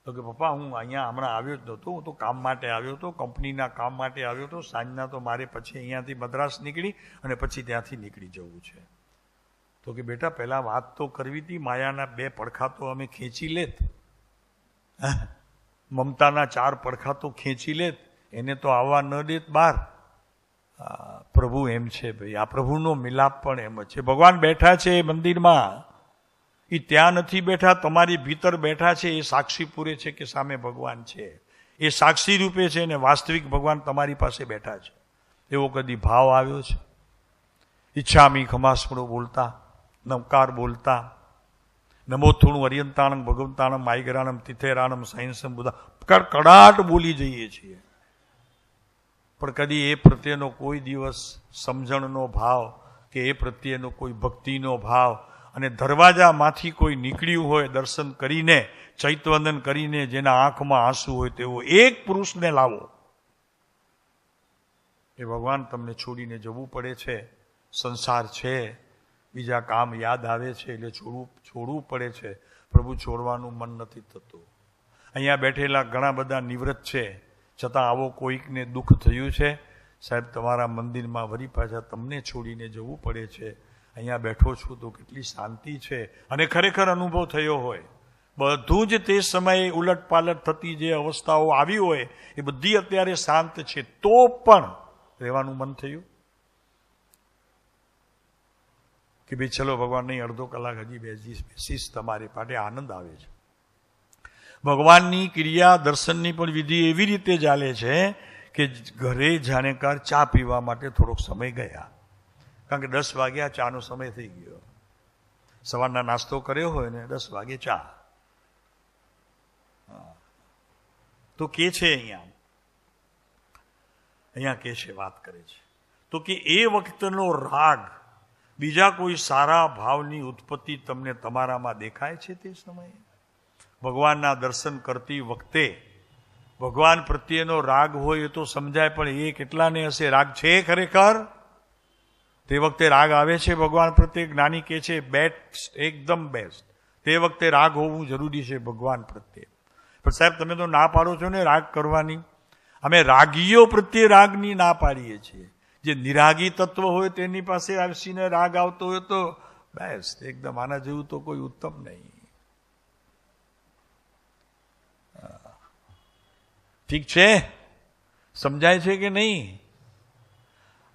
તો કે પપ્પા હું અહીંયા હમણાં આવ્યો જ નહોતો, હું તો કામ માટે આવ્યો હતો, કંપનીના કામ માટે આવ્યો હતો. સાંજના તો મારે પછી અહીંયાથી મદ્રાસ નીકળી અને પછી ત્યાંથી નીકળી જવું છે. તો કે બેટા પહેલાં વાત તો કરવી હતી, માયાના 2 પડખા તો અમે ખેંચી લેત, મમતાના 4 પડખા તો ખેંચી લેત, એને તો આવવા ન દેત બહાર. પ્રભુ એમ છે ભાઈ, આ પ્રભુનો મિલાપ પણ એમ જ છે. ભગવાન બેઠા છે મંદિરમાં, એ ત્યાં નથી બેઠા, તમારી ભીતર બેઠા છે. એ સાક્ષી પૂરે છે કે સામે ભગવાન છે, એ સાક્ષી રૂપે છે, અને વાસ્તવિક ભગવાન તમારી પાસે બેઠા છે. એવો કદી ભાવ આવ્યો છે? ઈચ્છામી ખમાસ્મરો બોલતા, નમકાર બોલતા, નમો થોડું અરિયંતાણમ ભગવંતાણમ માઈગરાણમ તિથેરાણમ સાયન્સમ બધા કડકડાટ બોલી જઈએ છીએ, પણ કદી એ પ્રત્યેનો કોઈ દિવસ સમજણનો ભાવ કે એ પ્રત્યેનો કોઈ ભક્તિનો ભાવ, અને દરવાજામાંથી કોઈ નીકળ્યું હોય દર્શન કરીને, ચૈતવંદન કરીને, જેના આંખમાં આંસુ હોય તેવો એક પુરુષને લાવો. એ ભગવાન તમને છોડીને જવું પડે છે, સંસાર છે, બીજા કામ યાદ આવે છે એટલે છોડવું પડે છે. પ્રભુ છોડવાનું મન નથી થતું. અહીંયા બેઠેલા ઘણા બધા નિવૃત્ત છે, છતાં આવો કોઈકને દુઃખ થયું છે, સાહેબ તમારા મંદિરમાં વળી પાછા તમને છોડીને જવું પડે છે. અહીંયા બેઠો છું તો કેટલી શાંતિ છે. અને ખરેખર અનુભવ થયો હોય, બધું જ તે સમયે ઉલટપાલટ થતી જે અવસ્થાઓ આવી હોય એ બધી અત્યારે શાંત છે, તો પણ રહેવાનું મન થયું કે ભાઈ ચલો ભગવાન નહીં, અડધો કલાક હજી બેસીશ તમારી પાસે, આનંદ આવે છે. ભગવાનની ક્રિયા દર્શનની પણ વિધિ એવી રીતે ચાલે છે કે ઘરે જાણેકાર ચા પીવા માટે થોડોક સમય ગયા, કારણ કે 10 વાગ્યા ચાનો સમય થઈ ગયો. સવારના નાસ્તો કર્યો હોય ને 10 વાગે ચા. તો કે છે અહીંયા કે છે, વાત કરે છે તો કે એ વખતનો રાગ, બીજા કોઈ સારા ભાવની ઉત્પત્તિ તમને તમારામાં દેખાય છે? તે સમયે ભગવાનના દર્શન કરતી વખતે ભગવાન પ્રત્યેનો રાગ હોય એ તો સમજાય, પણ એ કેટલાને હશે? રાગ છે ખરેખર? તે વખતે રાગ આવે છે ભગવાન પ્રત્યે? જ્ઞાની કહે છે બેસ્ટ, એકદમ બેસ્ટ. તે વખતે રાગ હોવું જરૂરી છે ભગવાન પ્રત્યે. પણ સાહેબ તમે તો ના પાડો છો ને રાગ કરવાની. અમે રાગીઓ પ્રત્યે રાગની ના પાડીએ છીએ. જે નિરાગી તત્વ હોય તેની પાસે આવીને રાગ આવતો હોય તો બેસ્ટ, એકદમ આના જેવું તો કોઈ ઉત્તમ નહીં. ઠીક છે? સમજાય છે કે નહીં?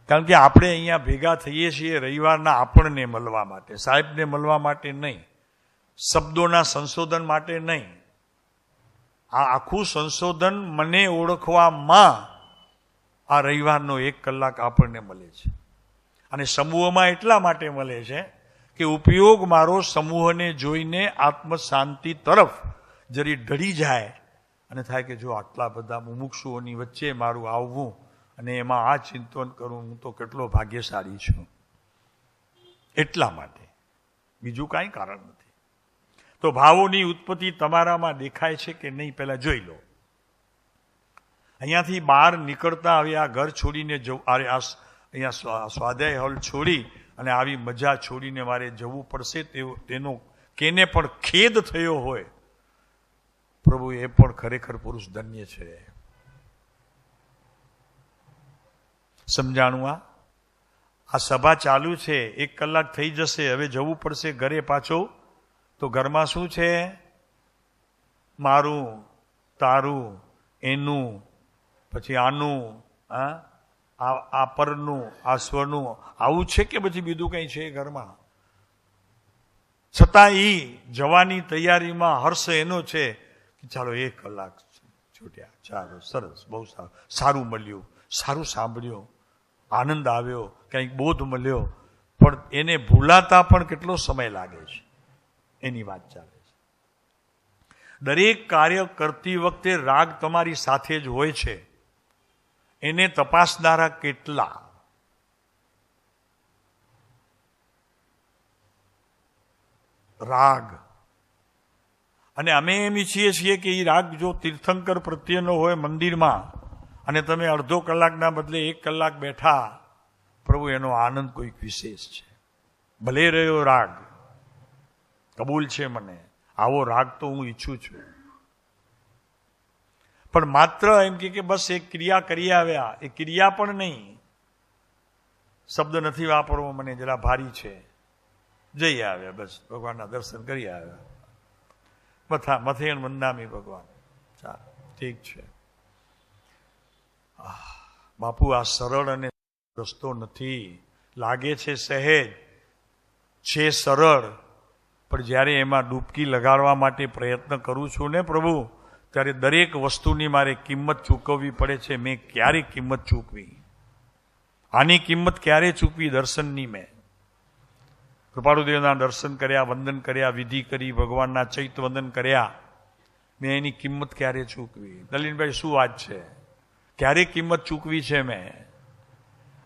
કારણ કે આપણે અહીંયા ભેગા થઈએ છીએ રવિવારના આપણને મળવા માટે, સાહેબને મળવા માટે નહીં, શબ્દોના સંશોધન માટે નહીં. આ આખું સંશોધન મને ઓળખવામાં આ રવિવારનો 1 કલાક આપણને મળે છે. અને સમૂહમાં એટલા માટે મળે છે કે ઉપયોગ મારો સમૂહને જોઈને આત્મશાંતિ તરફ જરી ઢળી જાય અને થાય કે જો આટલા બધા મુમુક્ષુઓની વચ્ચે મારું આવવું અને એમાં આ ચિંતન કરું, હું તો કેટલો ભાગ્યશાળી છું. એટલા માટે, બીજું કાંઈ કારણ નથી. તો ભાવોની ઉત્પત્તિ તમારામાં દેખાય છે કે નહીં પહેલા જોઈ લો. અહીંયાથી બહાર નીકળતા હવે આ ઘર છોડીને જવું, અહીંયા સ્વાધ્યાય હોલ છોડી અને આવી મજા છોડીને મારે જવું પડશે તેનો કેને પણ ખેદ થયો હોય, પ્રભુ એ પણ ખરેખર પુરુષ ધન્ય છે. સમજાણું? આ સભા ચાલુ છે, 1 કલાક થઈ જશે, હવે જવું પડશે ઘરે પાછો. તો ઘરમાં શું છે? મારું, તારું, એનું, પછી આનું, આ પરનું, આ સ્વનું, આવું છે કે પછી બીજું કંઈ છે ઘરમાં? છતાં એ જવાની તૈયારીમાં હર્ષ એનો છે કે ચાલો 1 કલાક છૂટ્યા, ચાલો સરસ, બહુ સારું, સારું મળ્યું, સારું સાંભળ્યું, આનંદ આવ્યો, કંઈક બોધ મળ્યો. પણ એને ભૂલાતા પણ કેટલો સમય લાગે છે, એની વાત ચાલે છે. દરેક કાર્ય કરતી વખતે રાગ તમારી સાથે જ હોય છે. એને તપાસનારા કેટલા? રાગ. અને અમે એમ ઈચ્છીએ છીએ કે એ રાગ જો તીર્થંકર પ્રત્યેનો હોય મંદિરમાં, અને તમે અડધો કલાકના બદલે 1 કલાક બેઠા, પ્રભુ એનો આનંદ કોઈક વિશેષ છે. ભલે રહ્યો રાગ, કબૂલ છે મને, આવો રાગ તો હું ઈચ્છું છું. પણ માત્ર એમ કે બસ એક ક્રિયા કરી આવ્યા, એ ક્રિયા પણ નહીં. શબ્દ નથી વાપરવો, મને જરા ભારી છે, જઈ આવ્યા, બસ ભગવાનના દર્શન કરી આવ્યા, મથેણ વંદામી ભગવાન, ચાલ ઠીક છે. બાપુ, આ સરળ અને રસ્તો નથી. લાગે છે સહેજ, છે સરળ, પણ જ્યારે એમાં ડૂબકી લગાડવા માટે પ્રયત્ન કરું છું ને પ્રભુ, ત્યારે દરેક વસ્તુની મારે કિંમત ચૂકવવી પડે છે. મેં ક્યારે કિંમત ચૂકવી? આની કિંમત ક્યારે ચૂકવી? દર્શનની. મેં કૃપાળુદેવના દર્શન કર્યા, વંદન કર્યા, વિધિ કરી, ભગવાનના ચૈત વંદન કર્યા, મેં એની કિંમત ક્યારે ચૂકવી? નલિનભાઈ, શું વાત છે? ક્યારે કિંમત ચૂકવી છે મેં?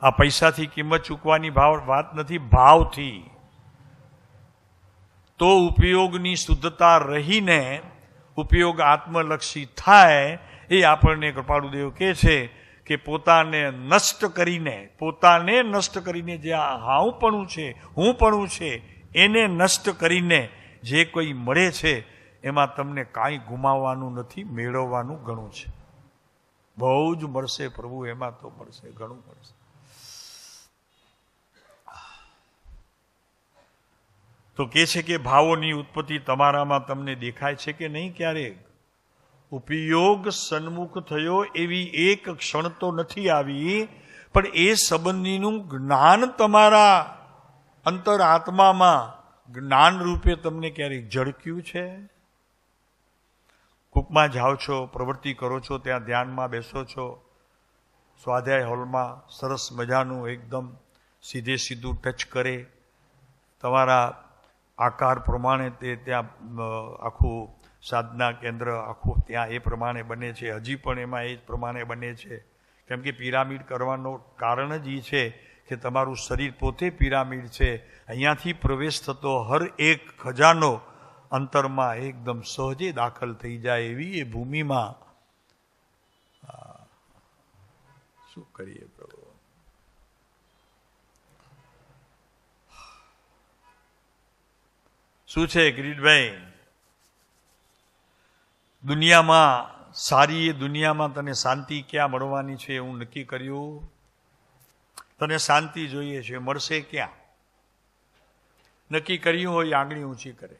આ પૈસાથી કિંમત ચૂકવાની વાત નથી, ભાવથી. તો ઉપયોગની શુદ્ધતા રહીને ઉપયોગ આત્મલક્ષી થાય. એ આપણને કૃપાળુદેવ કહે છે કે પોતાને નષ્ટ કરીને જે આ હાઉપણું છે, હુંપણું છે, એને નષ્ટ કરીને જે કોઈ મળે છે, એમાં તમને કાંઈ ગુમાવવાનું નથી, મેળવવાનું ઘણું છે. બહુ જ મળશે પ્રભુ, એમાં તો મળશે, ઘણું મળશે. તો કે છે કે ભાવોની ઉત્પત્તિ તમારામાં તમને દેખાય છે કે નહીં? ક્યારેક ઉપયોગ સન્મુખ થયો એવી એક ક્ષણ તો નથી આવી, પણ એ સંબંધીનું જ્ઞાન તમારા અંતર આત્મામાં જ્ઞાન રૂપે તમને ક્યારેક ઝળક્યું છે? કૂપમાં જાઓ છો, પ્રવૃત્તિ કરો છો, ત્યાં ધ્યાનમાં બેસો છો, સ્વાધ્યાય હોલમાં સરસ મજાનું એકદમ સીધું ટચ કરે, તમારા આકાર પ્રમાણે તે ત્યાં આખું સાધના કેન્દ્ર આખું ત્યાં એ પ્રમાણે બને છે. હજી પણ એમાં એ જ પ્રમાણે બને છે. કેમ કે પિરામિડ કરવાનો કારણ જ એ છે કે તમારું શરીર પોતે પિરામિડ છે. અહીંયાથી પ્રવેશ થતો હર એક ખજાનો અંતરમાં એકદમ સહજે દાખલ થઈ જાય એવી એ ભૂમિમાં શું કરીએ પ્રભુ? શું છે કિરીટભાઈ? દુનિયામાં તને શાંતિ ક્યાં મળવાની છે એવું નક્કી કર્યું? તને શાંતિ જોઈએ છે, મળશે ક્યાં? નક્કી કર્યું હોય આંગળી ઊંચી કરે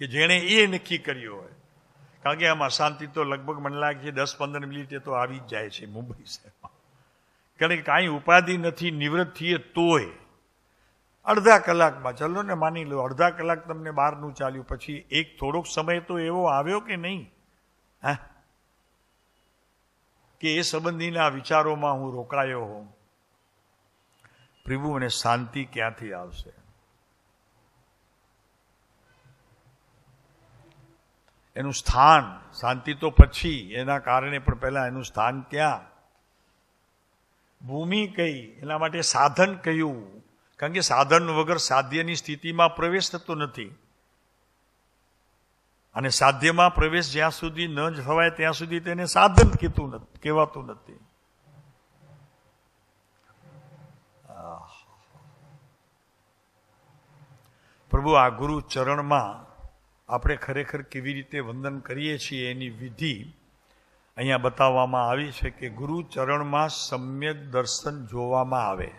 કે જેણે એ નક્કી કર્યું હોય. કારણ કે આમાં શાંતિ તો લગભગ મને લાગે છે 10-15 મિનિટે તો આવી જ જાય છે મુંબઈ શહેરમાં. કારણ કે કાંઈ ઉપાધિ નથી, નિવૃત્ત થઈએ તોય અડધા કલાકમાં, ચલો ને માની લો અડધા કલાક તમને બહારનું ચાલ્યું, પછી એક થોડોક સમય તો એવો આવ્યો કે નહીં કે એ સંબંધીના વિચારોમાં હું રોકાયો હોઉં. પ્રભુ, મને શાંતિ ક્યાંથી આવશે? એનું સ્થાન, શાંતિ તો પછી, એના કારણે પણ પહેલા એનું સ્થાન ક્યાં? ભૂમિ કઈ? એના માટે સાધન કયું? કારણ કે સાધન વગર સાધ્યની સ્થિતિમાં પ્રવેશ થતો નથી. અને સાધ્યમાં પ્રવેશ જ્યાં સુધી ન થવાય ત્યાં સુધી તેને સાધન કહેવાતું નથી. પ્રભુ આ ગુરુ ચરણમાં આપણે ખરેખર કેવી રીતે વંદન કરીએ છીએ એની વિધિ અહીંયા બતાવવામાં આવી છે કે ગુરુ ચરણમાં સમ્યક દર્શન જોવામાં આવે.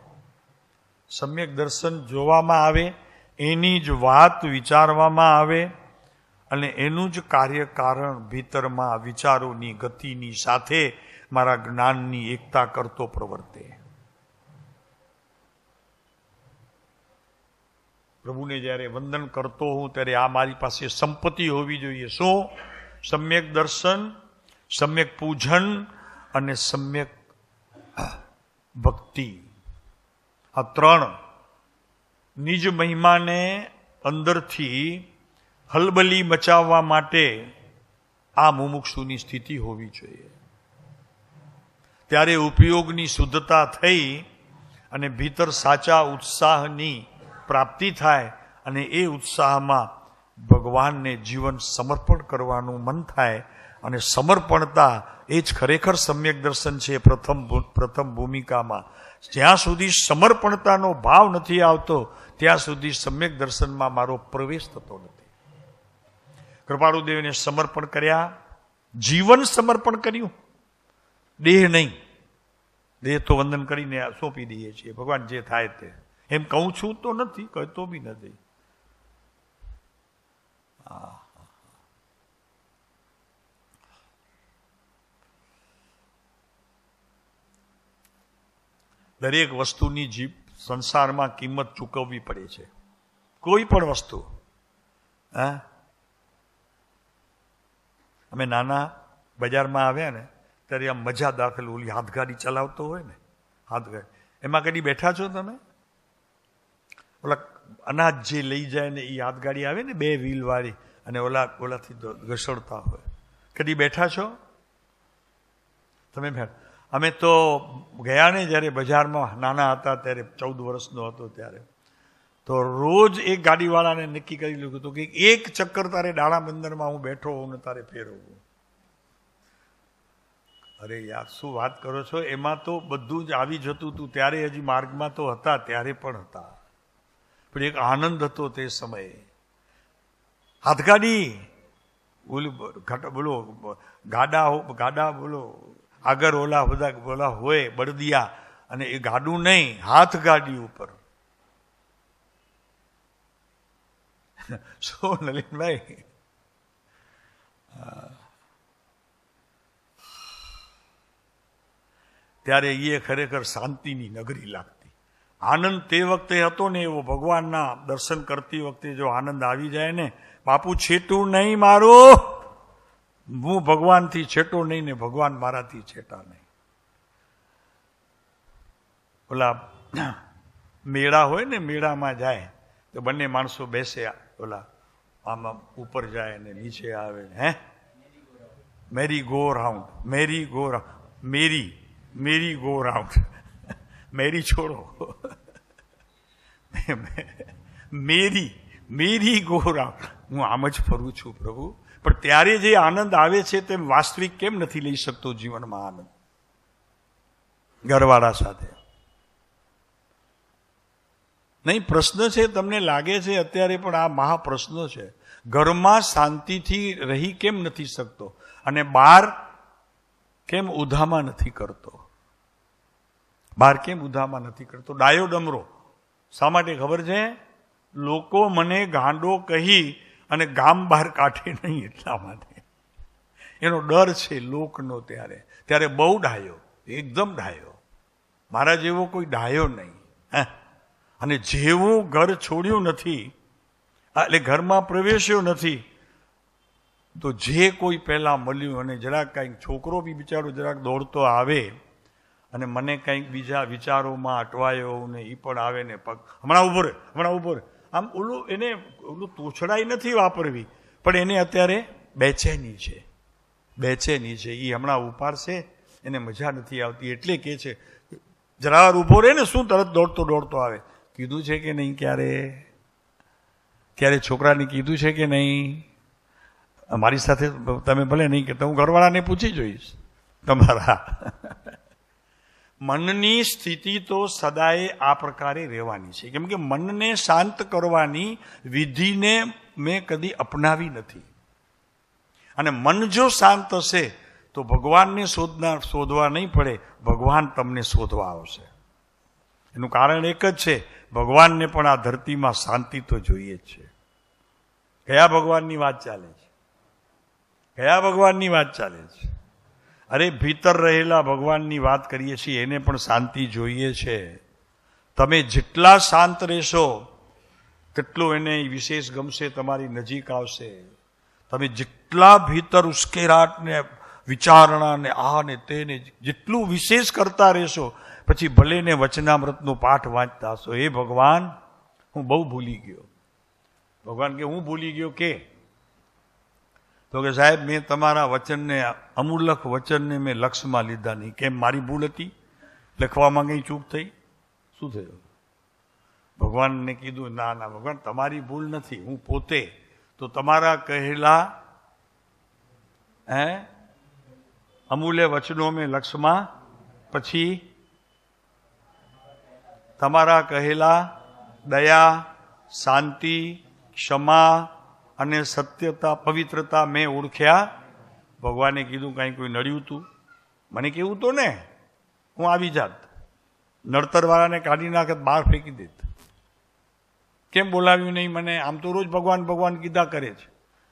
સમ્યક દર્શન જોવામાં આવે, એની જ વાત વિચારવામાં આવે અને એનું જ કાર્યકારણ ભીતરમાં વિચારોની ગતિની સાથે મારા જ્ઞાનની એકતા કરતો પ્રવર્તે. પ્રભુને જ્યારે વંદન કરતો હું ત્યારે આ મારી પાસે સંપત્તિ હોવી જોઈએ. શું? સમ્યક દર્શન, સમ્યક પૂજન અને સમ્યક ભક્તિ. આ ત્રણ નિજ મહિમાને અંદરથી હલબલી મચાવવા માટે આ મુમુક્ષુની સ્થિતિ હોવી જોઈએ. ત્યારે ઉપયોગની શુદ્ધતા થઈ અને ભીતર સાચા ઉત્સાહની પ્રાપ્તિ થાય અને એ ઉત્સાહમાં ભગવાનને જીવન સમર્પણ કરવાનું મન થાય અને સમર્પણતા એ જ ખરેખર સમ્યક દર્શન છે. પ્રથમ ભૂમિકામાં જ્યાં સુધી સમર્પણતાનો ભાવ નથી આવતો ત્યાં સુધી સમ્યક દર્શનમાં મારો પ્રવેશ થતો નથી. કૃપાળુદેવને સમર્પણ કર્યા, જીવન સમર્પણ કર્યું, દેહ નહીં. દેહ તો વંદન કરીને સોંપી દઈએ છીએ, ભગવાન જે થાય તે. એમ કહું છું તો નથી, કહેતો બી નથી. દરેક વસ્તુની જીભ સંસારમાં કિંમત ચૂકવવી પડે છે. કોઈ પણ વસ્તુ. અમે નાના બજારમાં આવ્યા ને ત્યારે આમ મજા દાખલ, ઓલી હાથગાડી ચલાવતો હોય ને, હાથગાડી, એમાં કદી બેઠા છો તમે? ઓલા અનાજ જે લઈ જાય ને એ હાથગાડી આવે ને 2 વ્હીલ વાળી, અને ઓલાથી ઘસડતા હોય. કદી બેઠા છો તમે? અમે તો ગયા ને જ્યારે બજારમાં નાના હતા ત્યારે, 14 વર્ષનો હતો ત્યારે, તો રોજ એક ગાડીવાળાને નક્કી કરી લીધું હતું કે એક ચક્કર તારે ડાળા બંદરમાં હું બેઠો હોઉં ને તારે ફેરવવું. અરે યાર, શું વાત કરો છો? એમાં તો બધું જ આવી જતું હતું. ત્યારે હજી માર્ગમાં તો હતા, ત્યારે પણ હતા, પણ એક આનંદ હતો તે સમયે. હાથગાડી બોલો, ગાડા બોલો, આગળ ઓલા બધા હોય બળદિયા, અને એ ગાડું નહીં, હાથગાડી ઉપર. શું નલિનભાઈ? ત્યારે એ ખરેખર શાંતિની નગરી લાગતી. આનંદ તે વખતે હતો ને એવો. ભગવાનના દર્શન કરતી વખતે જો આનંદ આવી જાય ને, બાપુ છેટું નહીં મારું, હું ભગવાનથી છેટો નહીં ને ભગવાન મારાથી છેટા નહીં. ઓલા મેળા હોય ને, મેળામાં જાય તો બંને માણસો બેસે, ઓલા આમાં ઉપર જાય ને નીચે આવે. મેરી ગો રાઉન્ડ, મેરી ગો રાઉન્ડ, મેરી ગો રાઉન્ડ, મેરી છોડો, મેરી ગો રાઉન્ડ. હું આમ જ ફરું છું પ્રભુ. પણ ત્યારે જે આનંદ આવે છે તેમ વાસ્તવિક કેમ નથી લઈ શકતો જીવનમાં આનંદ ઘરવાળા સાથે? નહીં, પ્રશ્ન છે. તમને લાગે છે અત્યારે, પણ આ મહાપ્રશ્ન છે. ઘરમાં શાંતિથી રહી કેમ નથી શકતો અને બહાર કેમ ઉધામાં નથી કરતો? બહાર કેમ ઉધામાં નથી કરતો? ડાયો ડમરો. શા માટે ખબર છે? લોકો મને ગાંડો કહી અને ગામ બહાર કાઢે નહીં એટલા માટે. એનો ડર છે લોકનો. ત્યારે બહુ ડાયો, એકદમ ડાયો. મારા જેવો કોઈ ડાયો નહીં. અને જેવું ઘર છોડ્યું નથી, એટલે ઘરમાં પ્રવેશ્યો નથી, તો જે કોઈ પહેલા મળ્યું અને જરાક કંઈક છોકરો બી બિચારો જરાક દોડતો આવે અને મને કંઈક બીજા વિચારોમાં અટવાયો ને એ પણ આવે ને, પગ હમણાં ઉભો રહે, આમ એને તોછડાઈ નથી વાપરવી, પણ એને અત્યારે બેચેની છે. એ હમણાં ઉપાડશે, એને મજા નથી આવતી, એટલે કે છે જરા ઉભો રહે ને, શું તરત દોડતો આવે. કીધું છે કે નહીં? ક્યારે છોકરાને કીધું છે કે નહીં? મારી સાથે તમે ભલે નહીં કહેતા, હું ઘરવાળાને પૂછી જોઈશ તમારા. મનની સ્થિતિ તો સદાય આ પ્રકારે રહેવાની છે, કેમ કે મનને શાંત કરવાની વિધિને મેં કદી અપનાવી નથી. અને મન જો શાંત હશે તો ભગવાનને શોધવા નહીં પડે, ભગવાન તમને શોધવા આવશે. એનું કારણ એક જ છે, ભગવાનને પણ આ ધરતીમાં શાંતિ તો જોઈએ જ છે. કયા ભગવાનની વાત ચાલે છે? કયા ભગવાનની વાત ચાલે છે? અરે ભીતર રહેલા ભગવાનની વાત કરીએ છીએ, એને પણ શાંતિ જોઈએ છે. તમે જેટલા શાંત રહેશો તેટલું એને વિશેષ ગમશે, તમારી નજીક આવશે. તમે જેટલા ભીતર ઉશ્કેરાટ ને વિચારણા ને આ ને તેને જેટલું વિશેષ કરતા રહેશો, પછી ભલે ને વચનામૃતનો પાઠ વાંચતા હશો, એ ભગવાન હું બહુ ભૂલી ગયો. ભગવાન કે હું ભૂલી ગયો કે? તો કે સાહેબ મેં તમારા વચનને, અમૂલક વચનને મેં લક્ષમાં લીધા નહીં. કેમ? મારી ભૂલ હતી? લખવામાં કંઈ ચૂક થઈ? શું થયું? ભગવાનને કીધું ના ના ભગવાન તમારી ભૂલ નથી, હું પોતે તો તમારા કહેલા અમૂલ્ય વચનો મેં લક્ષમાં, પછી તમારા કહેલા દયા, શાંતિ, ક્ષમા અને સત્યતા, પવિત્રતા મેં ઓળખ્યા. ભગવાને કીધું કાંઈ કોઈ નડ્યું તું? મને કેવું તો ને, હું આવી જાત, નડતરવાળાને કાઢી નાખત, બહાર ફેંકી દેત. કેમ બોલાવ્યું નહીં મને? આમ તો રોજ ભગવાન ભગવાન કીધા કરે છે,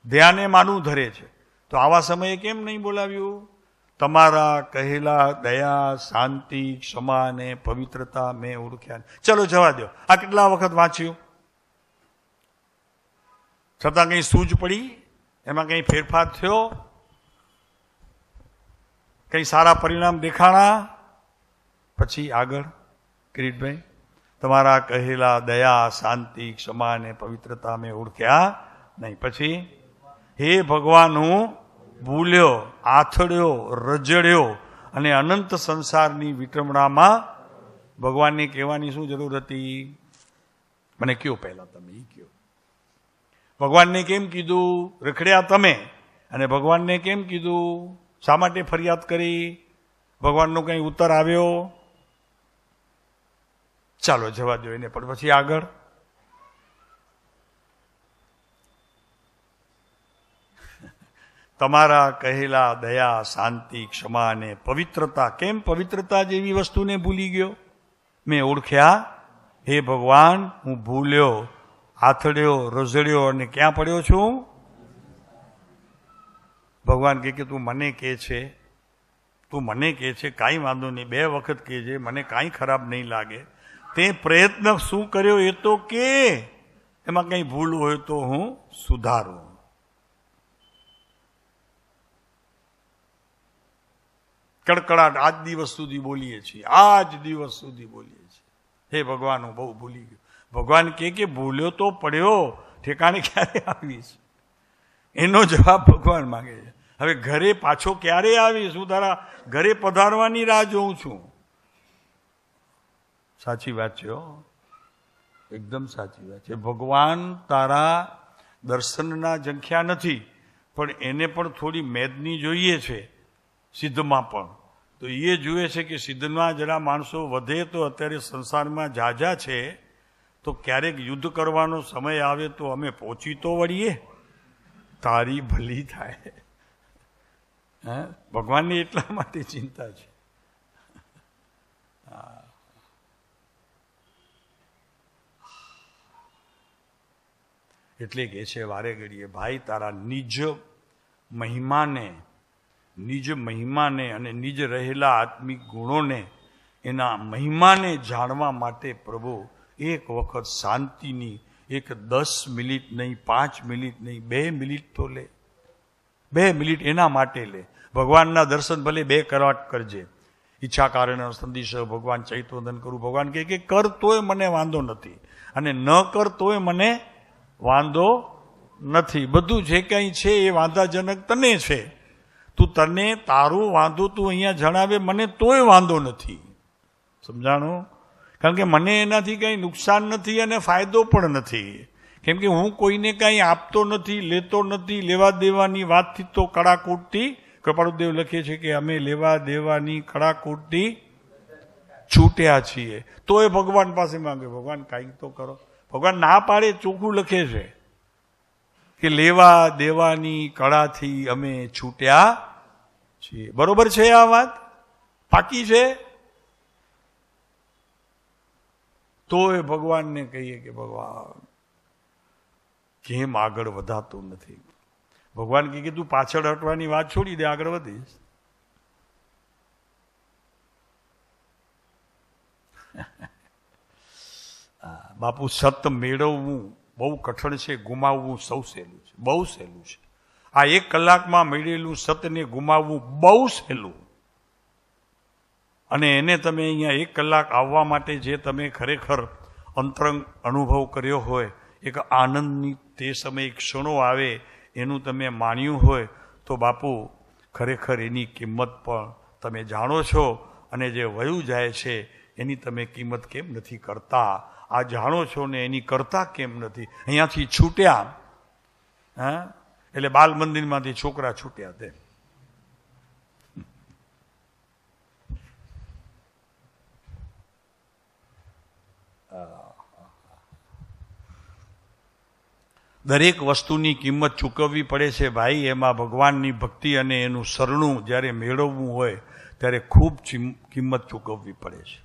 ધ્યાને માનું ધરે છે, તો આવા સમયે કેમ નહીં બોલાવ્યું? તમારા કહેલા દયા, શાંતિ, ક્ષમા અને પવિત્રતા મેં ઓળખ્યા. ચલો જવા દો. આ કેટલા વખત વાંચ્યું છતાં કંઈ સૂઝ પડી? એમાં કંઈ ફેરફાર થયો? કંઈ સારા પરિણામ દેખાણા? પછી આગળ કિરીટભાઈ, તમારા કહેલા દયા, શાંતિ, ક્ષમા અને પવિત્રતા મેં ઓળખ્યા નહીં. પછી હે ભગવાન હું ભૂલ્યો, આથડ્યો, રજડ્યો અને અનંત સંસારની વિટમણામાં. ભગવાનને કહેવાની શું જરૂર હતી? મને કયો પહેલા, તમે એ કયો. ભગવાનને કેમ કીધું? રખડ્યા તમે, અને ભગવાનને કેમ કીધું? શા માટે ફરિયાદ કરી? ભગવાનનો કંઈ ઉત્તર આવ્યો? ચાલો જવા દો એને. પણ પછી આગળ તમારા કહેલા દયા, શાંતિ, ક્ષમા અને પવિત્રતા. કેમ પવિત્રતા જેવી વસ્તુને ભૂલી ગયો? મેં ઓળખ્યા. હે ભગવાન હું ભૂલ્યો, આથડ્યો, રઝળ્યો અને ક્યાં પડ્યો છું? ભગવાન કે તું મને કહે છે, તું મને કહે છે, કાંઈ વાંધો નહીં, 2 વખત કહેજે, મને કાંઈ ખરાબ નહીં લાગે. તે પ્રયત્ન શું કર્યો એ તો કે, એમાં કંઈ ભૂલ હોય તો હું સુધારું. કડકડાટ આજ દિવસ સુધી બોલીએ છીએ, આજ દિવસ સુધી બોલીએ છીએ. હે ભગવાન હું બહુ ભૂલી ગયો. ભગવાન કે ભૂલ્યો તો પડ્યો, ઠેકાણે ક્યારે આવીશ? એનો જવાબ ભગવાન માંગે છે. હવે ઘરે પાછો ક્યારે આવીશ? હું તારા ઘરે પધારવાની રાહ જોઉં છું. સાચી વાત છે, એકદમ સાચી વાત છે. ભગવાન તારા દર્શનના ઝંખ્યા નથી, પણ એને પણ થોડી મેદની જોઈએ છે સિદ્ધમાં પણ. તો એ જુએ છે કે સિદ્ધમાં જરા માણસો વધે તો અત્યારે સંસારમાં ઝાઝા છે, તો ક્યારેક યુદ્ધ કરવાનો સમય આવે તો અમે પહોંચી તો વળીએ, તારી ભલી થાય. ભગવાનની એટલા માટે ચિંતા છે. એટલે કે છે વારે ઘડીએ ભાઈ તારા નિજ મહિમાને અને નિજ રહેલા આત્મિક ગુણોને, એના મહિમાને જાણવા માટે પ્રભુ એક વખત શાંતિની 10 મિનિટ નહીં, 5 મિનિટ નહીં, 2 મિનિટ તો લે. 2 મિનિટ એના માટે લે. ભગવાનના દર્શન ભલે 2 કલાક કરજે. ઈચ્છા કારણ સંદેશ ભગવાન ચૈતવંદન કરું. ભગવાન કહે કે કર તોય મને વાંધો નથી, અને ન કર તોય મને વાંધો નથી. બધું જે કંઈ છે એ વાંધાજનક તને છે. તું તને તારું વાંધો તું અહીંયા જણાવે મને તોય વાંધો નથી. સમજાણું? કારણ કે મને એનાથી કંઈ નુકસાન નથી અને ફાયદો પણ નથી. કેમ કે હું કોઈને કાંઈ આપતો નથી, લેતો નથી. લેવા દેવાની વાતથી તો કડાકૂટથી કૃપાળુદેવ લખે છે કે અમે લેવા દેવાની કડાકૂટથી છૂટ્યા છીએ. તો એ ભગવાન પાસે માંગે, ભગવાન કાંઈક તો કરો. ભગવાન ના પાડે, ચોખ્ખું લખે છે કે લેવા દેવાની કળાથી અમે છૂટ્યા છીએ. બરોબર છે આ વાત? પાકી છે? તો એ ભગવાનને કહીએ કે ભગવાન કેમ આગળ વધાતું નથી? ભગવાન કહે કે તું પાછળ હટવાની વાત છોડી દે, આગળ વધીશ. બાપુ, સત મેળવવું બહુ કઠણ છે, ગુમાવવું સૌ સહેલું છે, બહુ સહેલું છે. આ 1 કલાકમાં મેળવેલું સતને ગુમાવવું બહુ સહેલું. અને એને તમે અહીંયા 1 કલાક આવવા માટે જે તમે ખરેખર અંતરંગ અનુભવ કર્યો હોય, એક આનંદની તે સમયે ક્ષણો આવે એનું તમે માણ્યું હોય, તો બાપુ ખરેખર એની કિંમત પણ તમે જાણો છો. અને જે વયું જાય છે એની તમે કિંમત કેમ નથી કરતા? આ જાણો છો ને એની કરતા કેમ નથી? અહીંયાથી છૂટ્યા, હા, એટલે બાલ મંદિરમાંથી છોકરા છૂટ્યા તે. દરેક વસ્તુની કિંમત ચૂકવવી પડે છે ભાઈ. એમાં ભગવાનની ભક્તિ અને એનું શરણું જ્યારે મેળવવું હોય ત્યારે ખૂબ કિંમત ચૂકવવી પડે છે.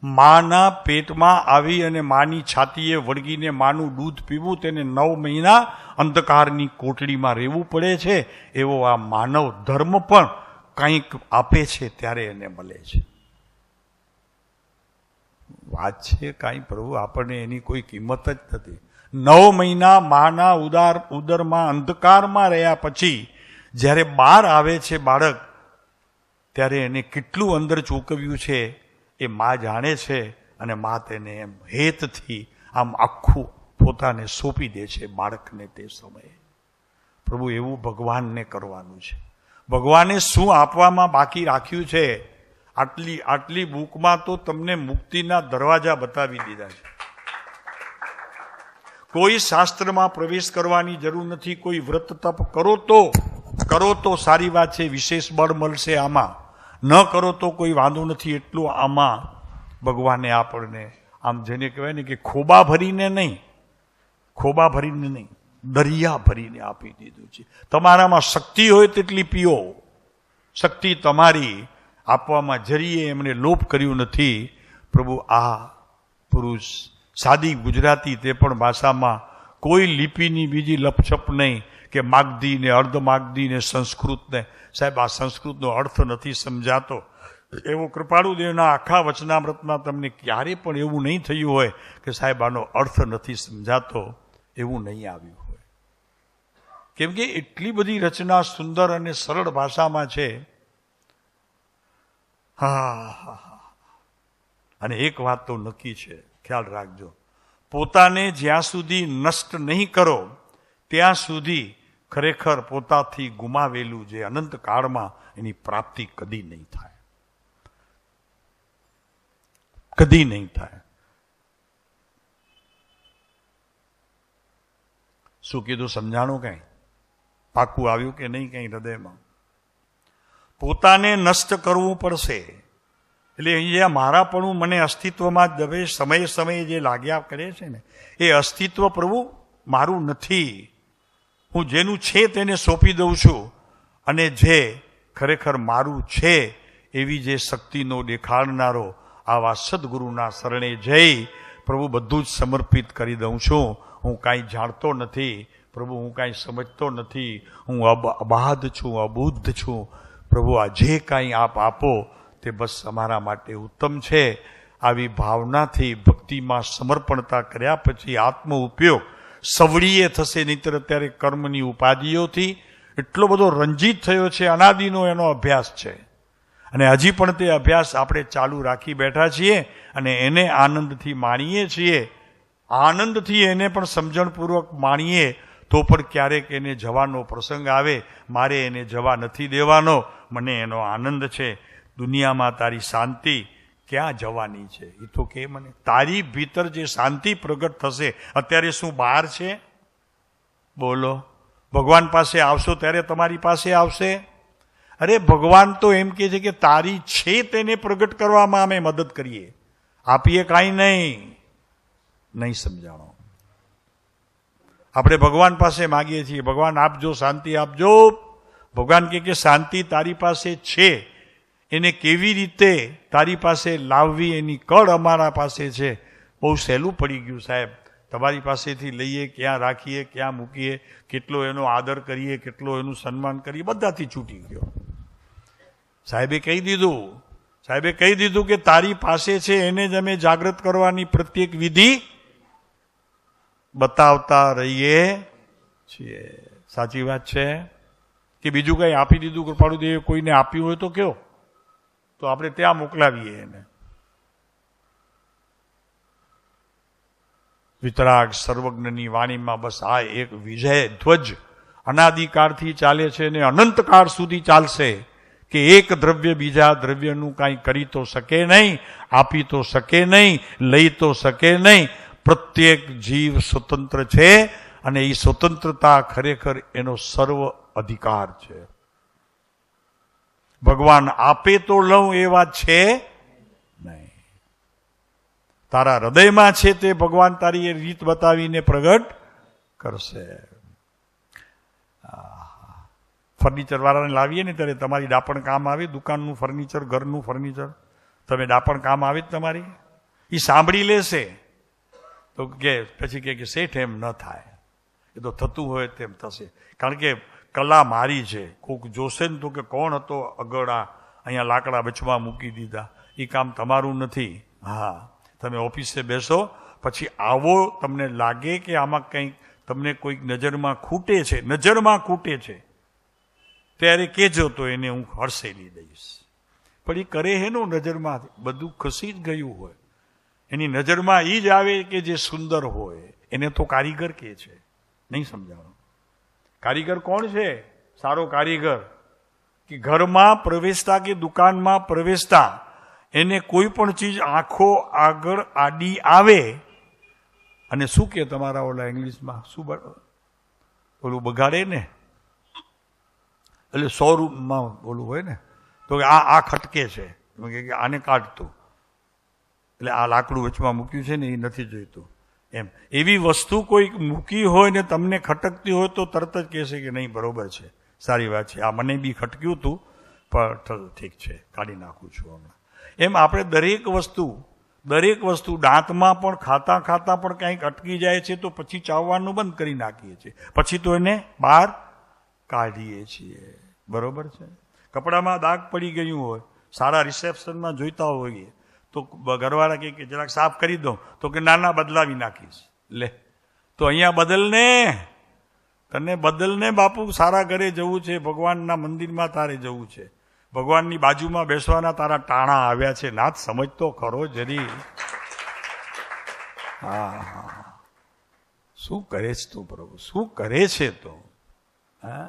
માના પેટમાં આવી અને માની છાતીએ વળગીને માનું દૂધ પીવું, તેને 9 મહિના અંધકારની કોટડીમાં રહેવું પડે છે. એવો આ માનવ ધર્મ પણ કંઈક આપે છે ત્યારે એને મળે છે. વાત છે કાંઈ પ્રભુ, આપણને એની કોઈ કિંમત જ નથી. 9 મહિના માના ઉદરમાં અંધકારમાં રહ્યા પછી જ્યારે બહાર આવે છે બાળક, ત્યારે એને કેટલું અંદર ચૂકવ્યું છે એ મા જાણે છે. અને મા તેને એમ હેતથી આમ આખું પોતાને સોંપી દે છે બાળકને તે સમયે. પ્રભુ, એવું ભગવાનને કરવાનું છે. ભગવાને શું આપવામાં બાકી રાખ્યું છે? આટલી બુકમાં તો તમને મુક્તિના દરવાજા બતાવી દીધા છે. કોઈ શાસ્ત્રમાં પ્રવેશ કરવાની જરૂર નથી. કોઈ વ્રત તપ કરો તો સારી વાત છે, વિશેષ બળ મળશે આમાં. ન કરો તો કોઈ વાંધો નથી. એટલું આમાં ભગવાને આપણને આમ જેને કહેવાય ને કે ખોબા ભરીને નહીં, દરિયા ભરીને આપી દીધું છે. તમારામાં શક્તિ હોય તેટલી પીઓ. શક્તિ તમારી આપવામાં જરીએ એમણે લોપ કર્યું નથી. પ્રભુ, આ પુરુષ સાદી ગુજરાતી, તે પણ ભાષામાં કોઈ લિપિની બીજી લપછપ નહીં કે માગધી ને અર્ધ માગધી ને સંસ્કૃત ને. સાહેબ, આ સંસ્કૃતનો અર્થ નથી સમજાતો. એવો કૃપાળુદેવના આખા વચનામૃતમાં તમને ક્યારે પણ એવું નહીં થયું હોય કે સાહેબ આનો અર્થ નથી સમજાતો, એવું નહીં આવ્યું હોય. કેમ કે એટલી બધી રચના સુંદર અને સરળ ભાષામાં છે. હા. અને એક વાત તો નક્કી છે, ખ્યાલ રાખજો, પોતાને જ્યાં સુધી નષ્ટ નહીં કરો ત્યાં સુધી ખરેખર પોતાથી ગુમાવેલું જે અનંત કાળમાં એની પ્રાપ્તિ કદી નહીં થાય. કદી નહીં થાય. શું કીધું? સમજાણું? કઈ પાકું આવ્યું કે નહીં? કઈ હૃદયમાં પોતાને નષ્ટ કરવું પડશે. એટલે અહીંયા મારાપણું મને અસ્તિત્વમાં જ દવે સમયે જે લાગ્યા કરે છે ને, એ અસ્તિત્વ પ્રભુ મારું નથી. હું જેનું છે તેને સોંપી દઉં છું. અને જે ખરેખર મારું છે એવી જે શક્તિનો દેખાડનારો આવા સદગુરુના શરણે જઈ પ્રભુ બધું જ સમર્પિત કરી દઉં છું. હું કાંઈ જાણતો નથી પ્રભુ, હું કાંઈ સમજતો નથી, હું અબાધ છું, અબુદ્ધ છું. પ્રભુ, આ જે કાંઈ આપ આપો તે બસ અમારા માટે ઉત્તમ છે. આવી ભાવનાથી ભક્તિમાં સમર્પણતા કર્યા પછી આત્મ ઉપયોગ સવડીએ થશે. નહીંતર અત્યારે કર્મની ઉપાધિઓથી એટલો બધો રંજીત થયો છે. અનાદિનો એનો અભ્યાસ છે અને હજી પણ તે અભ્યાસ આપણે ચાલુ રાખી બેઠા છીએ અને એને આનંદથી માણીએ છીએ. આનંદથી એને પણ સમજણપૂર્વક માણીએ તો પણ ક્યારેક એને જવાનો પ્રસંગ આવે. મારે એને જવા નથી દેવાનો, મને એનો આનંદ છે. દુનિયામાં તારી શાંતિ ક્યાં જવાની છે? એ તો કે મને તારી ભીતર જે શાંતિ પ્રગટ થશે. અત્યારે શું બહાર છે? બોલો. ભગવાન પાસે આવશો ત્યારે તમારી પાસે આવશે. અરે ભગવાન તો એમ કહે છે કે તારી છે તેને પ્રગટ કરવામાં અમે મદદ કરીએ, આપીએ કાંઈ નહીં સમજાણો. આપણે ભગવાન પાસે માગીએ છીએ, ભગવાન આપજો, શાંતિ આપજો. ભગવાન કહે કે શાંતિ તારી પાસે છે, એને કેવી રીતે તારી પાસે લાવવી એની કળ અમારા પાસે છે. બહુ સહેલું પડી ગયું સાહેબ, તમારી પાસેથી લઈએ, ક્યાં રાખીએ, ક્યાં મૂકીએ, કેટલો એનો આદર કરીએ, કેટલો એનું સન્માન કરીએ, બધાથી છૂટી ગયો. સાહેબે કહી દીધું કે તારી પાસે છે એને જ અમે જાગૃત કરવાની પ્રત્યેક વિધિ બતાવતા રહીએ છીએ. સાચી વાત છે કે બીજું કંઈ આપી દીધું કૃપાળુદેવે કોઈને આપ્યું હોય તો કયો, તો આપણે ત્યાં મોકલાવીએ એને. વિતરાગ સર્વજ્ઞની વાણીમાં બસ આ એક વિજય ધ્વજ અનાદિકાળથી ચાલે છે ને અનંતકાળ સુધી ચાલશે કે એક દ્રવ્ય બીજા દ્રવ્યનું કાંઈ કરી તો શકે નહીં, આપી તો શકે નહીં, લઈ તો શકે નહીં. પ્રત્યેક જીવ સ્વતંત્ર છે અને એ સ્વતંત્રતા ખરેખર એનો સર્વ અધિકાર છે. ભગવાન આપે તો લઉં એ વાત છે નહીં. તારા હૃદયમાં છે તે ભગવાન તારી એ રીત બતાવીને પ્રગટ કરશે. ફર્નિચર વાળાને લાવીએ ને ત્યારે તમારી ડાપણ કામ આવે, દુકાનનું ફર્નિચર, ઘરનું ફર્નિચર, તમે ડાપણ કામ આવે જ તમારી. એ સાંભળી લેશે તો કે પછી કે શેઠ એમ ન થાય, એ તો થતું હોય તેમ થશે. કારણ કે કલા મારી છે. કોઈક જોશે ને તો કે કોણ હતો અગડા, અહીંયા લાકડા વચમાં મૂકી દીધા, એ કામ તમારું નથી. હા, તમે ઓફિસે બેસો, પછી આવો, તમને લાગે કે આમાં કંઈક તમને કોઈક નજરમાં ખૂટે છે ત્યારે કહેજો, તો એને હું હરસેલી દઈશ. પણ એ કરે એનું નજરમાં બધું ખસી જ ગયું હોય, એની નજરમાં એ જ આવે કે જે સુંદર હોય, એને તો કારીગર કહે છે. નહીં સમજાણો? કારીગર કોણ છે? સારો કારીગર કે ઘરમાં પ્રવેશતા કે દુકાનમાં પ્રવેશતા એને કોઈ પણ ચીજ આંખો આગળ આડી આવે અને શું કે તમારા ઓલા ઇંગ્લિશમાં શું ઓલું બગાડે ને, એટલે 100 રૂપિયામાં ઓલું હોય ને, તો આ ખટકે છે, આને કાઢતું, એટલે આ લાકડું વચમાં મૂક્યું છે ને એ નથી જોઈતું. એમ એવી વસ્તુ કોઈ મૂકી હોય ને તમને ખટકતી હોય તો તરત જ કહેશે કે નહીં બરોબર છે, સારી વાત છે, આ મને બી ખટક્યું હતું પણ ઠીક છે, કાઢી નાખું છું હમણાં. એમ આપણે દરેક વસ્તુ દાંતમાં પણ ખાતા પણ કંઈક અટકી જાય છે તો પછી ચાવવાનું બંધ કરી નાખીએ છીએ, પછી તો એને બહાર કાઢીએ છીએ. બરોબર છે? કપડામાં દાગ પડી ગયું હોય, સારા રિસેપ્શનમાં જોઈતા હોઈએ તો ઘરવાળા કે જરાક સાફ કરી દો, તો કે નાના બદલાવી નાખીશ. લે, તો અહીંયા બદલને બાપુ, સારા ઘરે જવું છે, ભગવાનના મંદિરમાં તારે જવું છે, ભગવાનની બાજુમાં બેસવાના તારા ટાણા આવ્યા છે, નાથ સમજતો ખરો જરી. હા, શું કરે છે તું પ્રભુ, શું કરે છે તો? હા,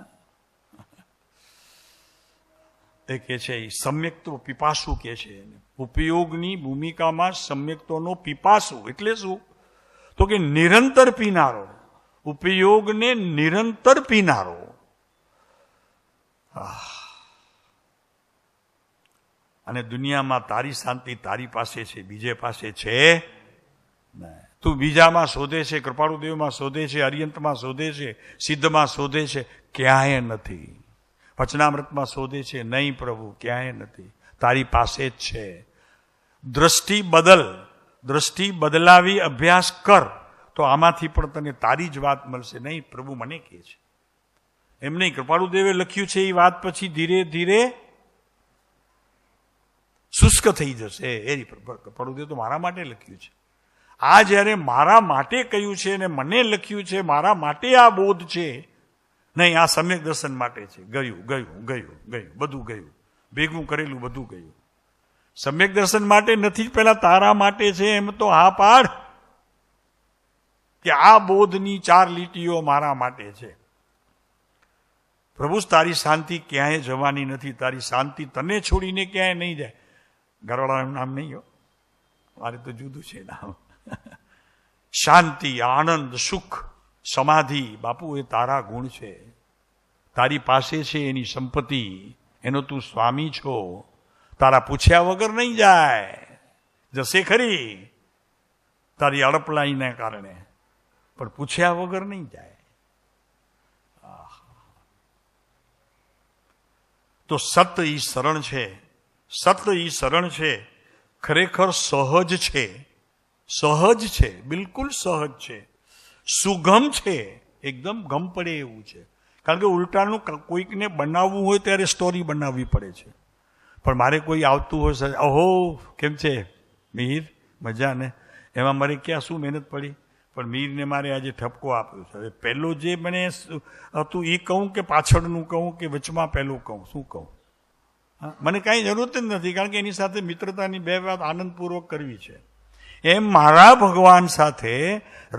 એ કે છે સમ્યક્તો પીપાસુ કે છે એને. ઉપયોગની ભૂમિકામાં સમ્યક્તોનો પીપાસુ એટલે શું? તો કે નિરંતર પીનારો, ઉપયોગને નિરંતર પીનારો. અને દુનિયામાં તારી શાંતિ તારી પાસે છે, બીજે પાસે છે નહીં. તું બીજામાં શોધે છે, કૃપાળુદેવમાં શોધે છે, અરિયંતમાં શોધે છે, સિદ્ધમાં શોધે છે, ક્યાંય નથી. વચનામૃતમાં શોધે છે, નહીં પ્રભુ, ક્યાંય નથી, તારી પાસે જ છે. દ્રષ્ટિ બદલાવી અભ્યાસ કર તો આમાંથી પણ તને તારી જ વાત મળશે. નહીં પ્રભુ મને કહે છે એમ નહીં, કૃપાળુદેવે લખ્યું છે એ વાત પછી ધીરે ધીરે શુષ્ક થઈ જશે. એ કૃપાળુદેવ તો મારા માટે લખ્યું છે. આ જ્યારે મારા માટે કહ્યું છે ને મને લખ્યું છે, મારા માટે આ બોધ છે, નહીં આ સમ્યક દર્શન માટે છે. ગયું બધું ગયું, ભેગું કરેલું બધું ગયું. સમ્યક દર્શન માટે નથી, પહેલા તારા માટે છે. એમ તો હા પાડ કે આ બોધની 4 લીટીઓ મારા માટે છે. પ્રભુ તારી શાંતિ ક્યાંય જવાની નથી, તારી શાંતિ તને છોડીને ક્યાંય નહીં જાય. ઘરવાળાનું નામ નહીં હો, મારે તો જુદું છે નામ. શાંતિ, આનંદ, સુખ, સમાધિ બાપુ એ તારા ગુણ છે. તારી પાસે છે એની સંપત્તિ, એનો તું સ્વામી છો. તારા પૂછ્યા વગર નહીં જાય, જશે ખરી તારી અડપલાઈને કારણે, પણ પૂછ્યા વગર નહીં જાય. તો સત ઈ શરણ છે, સત ઈ શરણ છે, ખરેખર સહજ છે, સહજ છે, બિલકુલ સહજ છે, સુગમ છે, એકદમ ગમ પડે એવું છે. કારણ કે ઉલટાનું કોઈકને બનાવવું હોય ત્યારે સ્ટોરી બનાવવી પડે છે. પણ મારે કોઈ આવતું હોય, અહો કેમ છે મિહિર, મજા ને, એમાં મારે ક્યાં શું મહેનત પડી, પણ મીરને મારે આજે ઠપકો આપ્યો છે. હવે પહેલો જે મને હતું એ કહું કે પાછળનું કહું કે વચમાં પહેલું કહું, શું કહું? મને કાંઈ જરૂરત જ નથી, કારણ કે એની સાથે મિત્રતાની બે વાત આનંદપૂર્વક કરવી છે. એમ મારા ભગવાન સાથે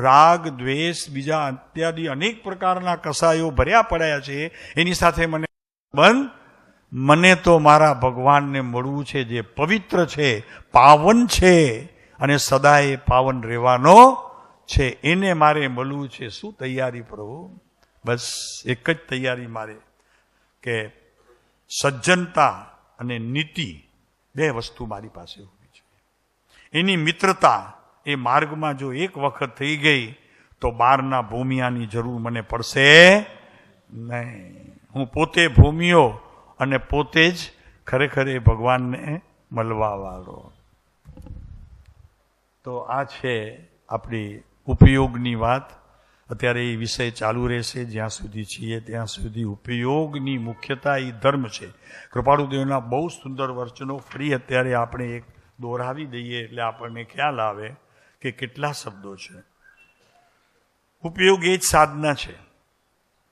રાગ, દ્વેષ, બીજા ઇત્યાદિ અનેક પ્રકારના કસાયો ભર્યા પડ્યા છે. એની સાથે મને તો મારા ભગવાનને મળવું છે, જે પવિત્ર છે, પાવન છે અને સદાય પાવન રહેવાનો છે. એને મારે મળવું છે. શું તૈયારી પ્રભુ? બસ એક જ તૈયારી મારે, કે સજ્જનતા અને નીતિ બે વસ્તુ મારી પાસે હોવી છે. એની મિત્રતા એ માર્ગમાં જો એક વખત થઈ ગઈ તો બહારના ભૂમિયાની જરૂર મને પડશે નહીં. હું પોતે ભૂમિયો અને પોતે જ ખરેખર એ ભગવાનને મળવા વાળો. તો આ છે આપણી ઉપયોગની વાત. અત્યારે એ વિષય ચાલુ રહેશે જ્યાં સુધી છીએ ત્યાં સુધી. ઉપયોગની મુખ્યતા એ ધર્મ છે. કૃપાળુદેવના બહુ સુંદર વચનો ફરી અત્યારે આપણે એક દોહરાવી દઈએ એટલે આપણને ખ્યાલ આવે કે કેટલા શબ્દો છે. ઉપયોગ એ જ સાધના છે,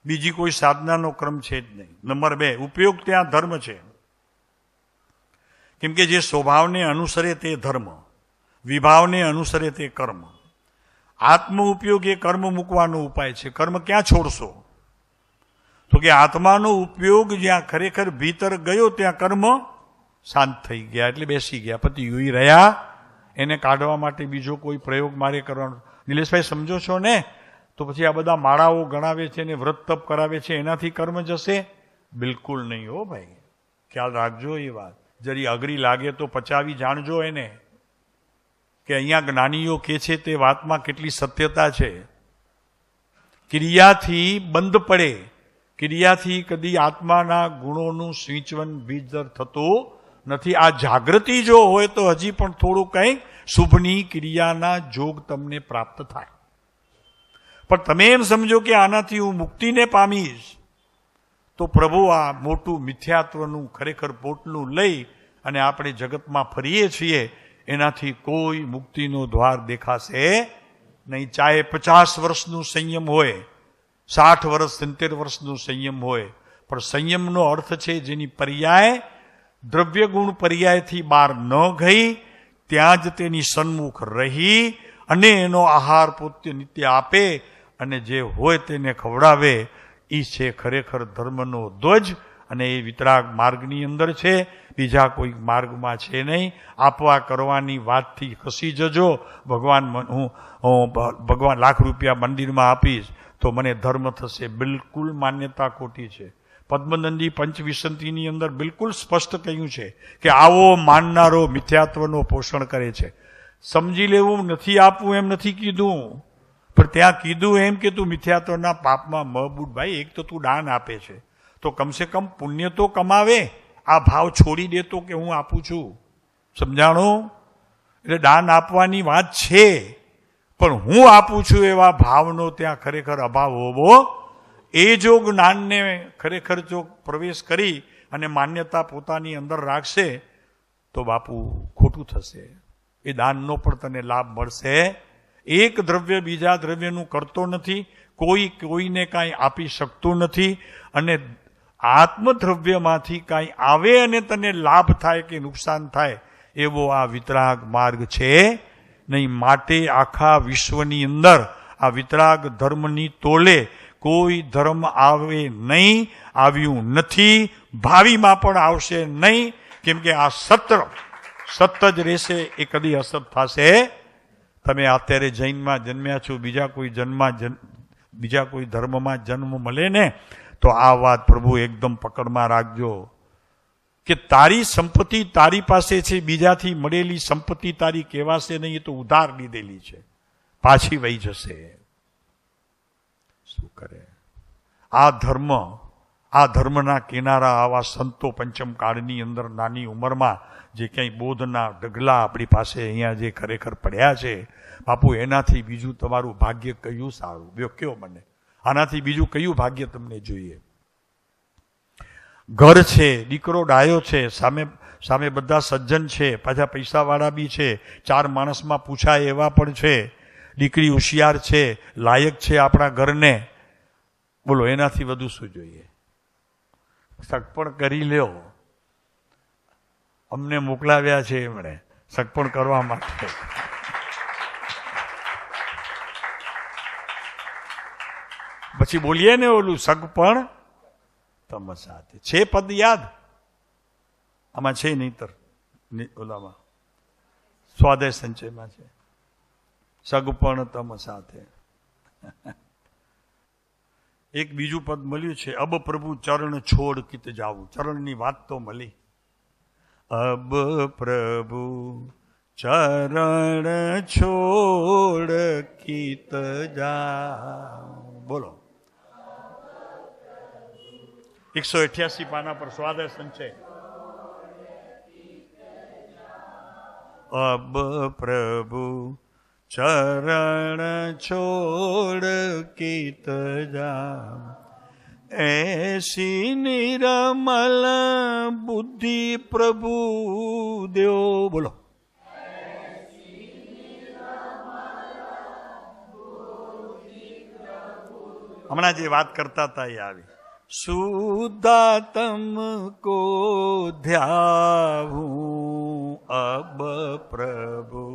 બીજી કોઈ સાધનાનો ક્રમ છે જ નહીં. નંબર 2, ઉપયોગ ત્યાં ધર્મ છે. કેમ કે જે સ્વભાવને અનુસરે તે ધર્મ, વિભાવને અનુસરે તે કર્મ. આત્મ ઉપયોગ એ કર્મ મૂકવાનો ઉપાય છે. કર્મ ક્યાં છોડશો? તો કે આત્માનો ઉપયોગ જ્યાં ખરેખર ભીતર ગયો ત્યાં કર્મ શાંત થઈ ગયા, એટલે બેસી ગયા, પતિ યુઈ રહ્યા. એને કાઢવા માટે બીજો કોઈ પ્રયોગ મારે કરવાનો. નિલેશભાઈ સમજો છો ને? તો પછી આ બધા માળાઓ ગણાવે છે ને વ્રત તપ કરાવે છે, એનાથી કર્મ જશે? બિલકુલ નહીં હો ભાઈ, ખ્યાલ રાખજો. એ વાત જરી અઘરી લાગે તો પચાવી જાણજો એને, કે અહીંયા જ્ઞાનીઓ કે છે તે વાતમાં કેટલી સત્યતા છે. ક્રિયાથી બંધ પડે, ક્રિયાથી કદી આત્માના ગુણોનું સિંચન બીજદર થતું નથી. આ જાગૃતિ જો હોય તો હજી પણ થોડું કંઈક શુભની ક્રિયાના જોગ તમને પ્રાપ્ત થાય. પણ તમે એમ સમજો કે આનાથી હું મુક્તિને પામીશ, તો પ્રભુ આ મોટું મિથ્યાત્વનું ખરેખર પોટલું લઈ અને આપણે જગતમાં ફરીએ છીએ, એનાથી કોઈ મુક્તિનો દ્વાર દેખાશે નહીં. ચાહે 50 વર્ષનું સંયમ હોય, 60 વર્ષ 70 વર્ષનું સંયમ હોય, પણ સંયમનો અર્થ છે જેની પર્યાય દ્રવ્ય ગુણ પર્યાયથી બહાર ન ગઈ, ત્યાં જ તેની સન્મુખ રહી અને એનો આહાર પોતે નિત્ય આપે અને જે હોય તેને ખવડાવે. એ છે ખરેખર ધર્મનો ધ્વજ. અને એ વિતરાગ માર્ગની અંદર છે, બીજા કોઈ માર્ગમાં છે નહીં. આપવા કરવાની વાતથી ખસી જજો. ભગવાન હું લાખ રૂપિયા મંદિરમાં આપીશ તો મને ધર્મ થશે, બિલકુલ માન્યતા ખોટી છે. પદ્મનંદી પંચવિસંતિની અંદર બિલકુલ સ્પષ્ટ કહ્યું છે કે આવો માનનારો મિથ્યાત્વનો પોષણ કરે છે. સમજી લેવું, નથી આપવું એમ નથી કીધું, પણ ત્યાં કીધું એમ કે તું મિથ્યાત્વના પાપમાં મહબૂદ. ભાઈ એક તો તું દાન આપે છે તો કમસે કમ પુણ્ય તો કમાવે. આ ભાવ છોડી દેતો કે હું આપું છું, સમજાણો? એટલે દાન આપવાની વાત છે, પણ હું આપું છું એવા ભાવનો ત્યાં ખરેખર અભાવ હોવો. એ જો જ્ઞાનને ખરેખર જો પ્રવેશ કરી અને માન્યતા પોતાની અંદર રાખશે તો બાપુ ખોટું થશે. એ દાનનો પણ તને લાભ મળશે. એક દ્રવ્ય બીજા દ્રવ્યનું કરતો નથી, કોઈ કોઈને કાંઈ આપી શકતું નથી. અને આત્મદ્રવ્યમાંથી કાંઈ આવે અને તને લાભ થાય કે નુકસાન થાય એવો આ વિતરાગ માર્ગ છે નહીં. માટે આખા વિશ્વની અંદર આ વિતરાગ ધર્મની તોલે કોઈ ધર્મ આવે નહીં, આવ્યું નથી, ભાવિમાં પણ આવશે નહીં. કેમ કે આ સત જ રહેશે, એ કદી અસત થશે. તમે અત્યારે જૈનમાં જન્મ્યા છો, બીજા કોઈ ધર્મમાં જન્મ મળે ને તો આ વાત પ્રભુ એકદમ પકડમાં રાખજો. કે તારી સંપત્તિ તારી પાસે છે, બીજાથી મળેલી સંપત્તિ તારી કહેવાશે નહીં, એ તો ઉધાર લીધેલી છે, પાછી વહી જશે. શું કરે? આ ધર્મના કિનારા આવા સંતો પંચમ કાળની અંદર નાની ઉંમરમાં જે ક્યાંય બોધના ઢગલા આપણી પાસે અહીંયા જે ખરેખર પડ્યા છે, બાપુ એનાથી બીજું તમારું ભાગ્ય કયું સારું? બે કયો મને, આનાથી બીજું કયું ભાગ્ય તમને જોઈએ? ઘર છે, દીકરો ડાયો છે, સામે બધા સજ્જન છે, પાછા પૈસાવાળા બી છે, 4 માણસમાં પૂછાય એવા પણ છે, દીકરી હોશિયાર છે, લાયક છે આપણા ઘરને. બોલો એનાથી વધુ શું જોઈએ? સગપણ કરી લ્યો. અમને મોકલાવ્યા છે એમણે સગપણ કરવા માટે. પછી બોલીએ ને ઓલું સગપણ તમ સાથે. છે પદ યાદ? આમાં છે નહીતર ઓલામાં સ્વાધ્યાય સંચયમાં છે. સગપણ તમ સાથે. એક બીજું પદ મળ્યું છે, અબ પ્રભુ ચરણ છોડ કિત જાવું. ચરણની વાત તો મળી. અબ પ્રભુ ચરણ છોડ કિત જાવું. બોલો 188 પાના પર સ્વાધ્યાય સંચય. અબ પ્રભુ ચરણ છોડ કિત જામ, એસી નિરમલ બુદ્ધિ પ્રભુ દેવો. બોલો હમણાં જે વાત કરતા હતા એ આવી. શુદ્ધાત્મ કો ધ્યાવું અબ પ્રભુ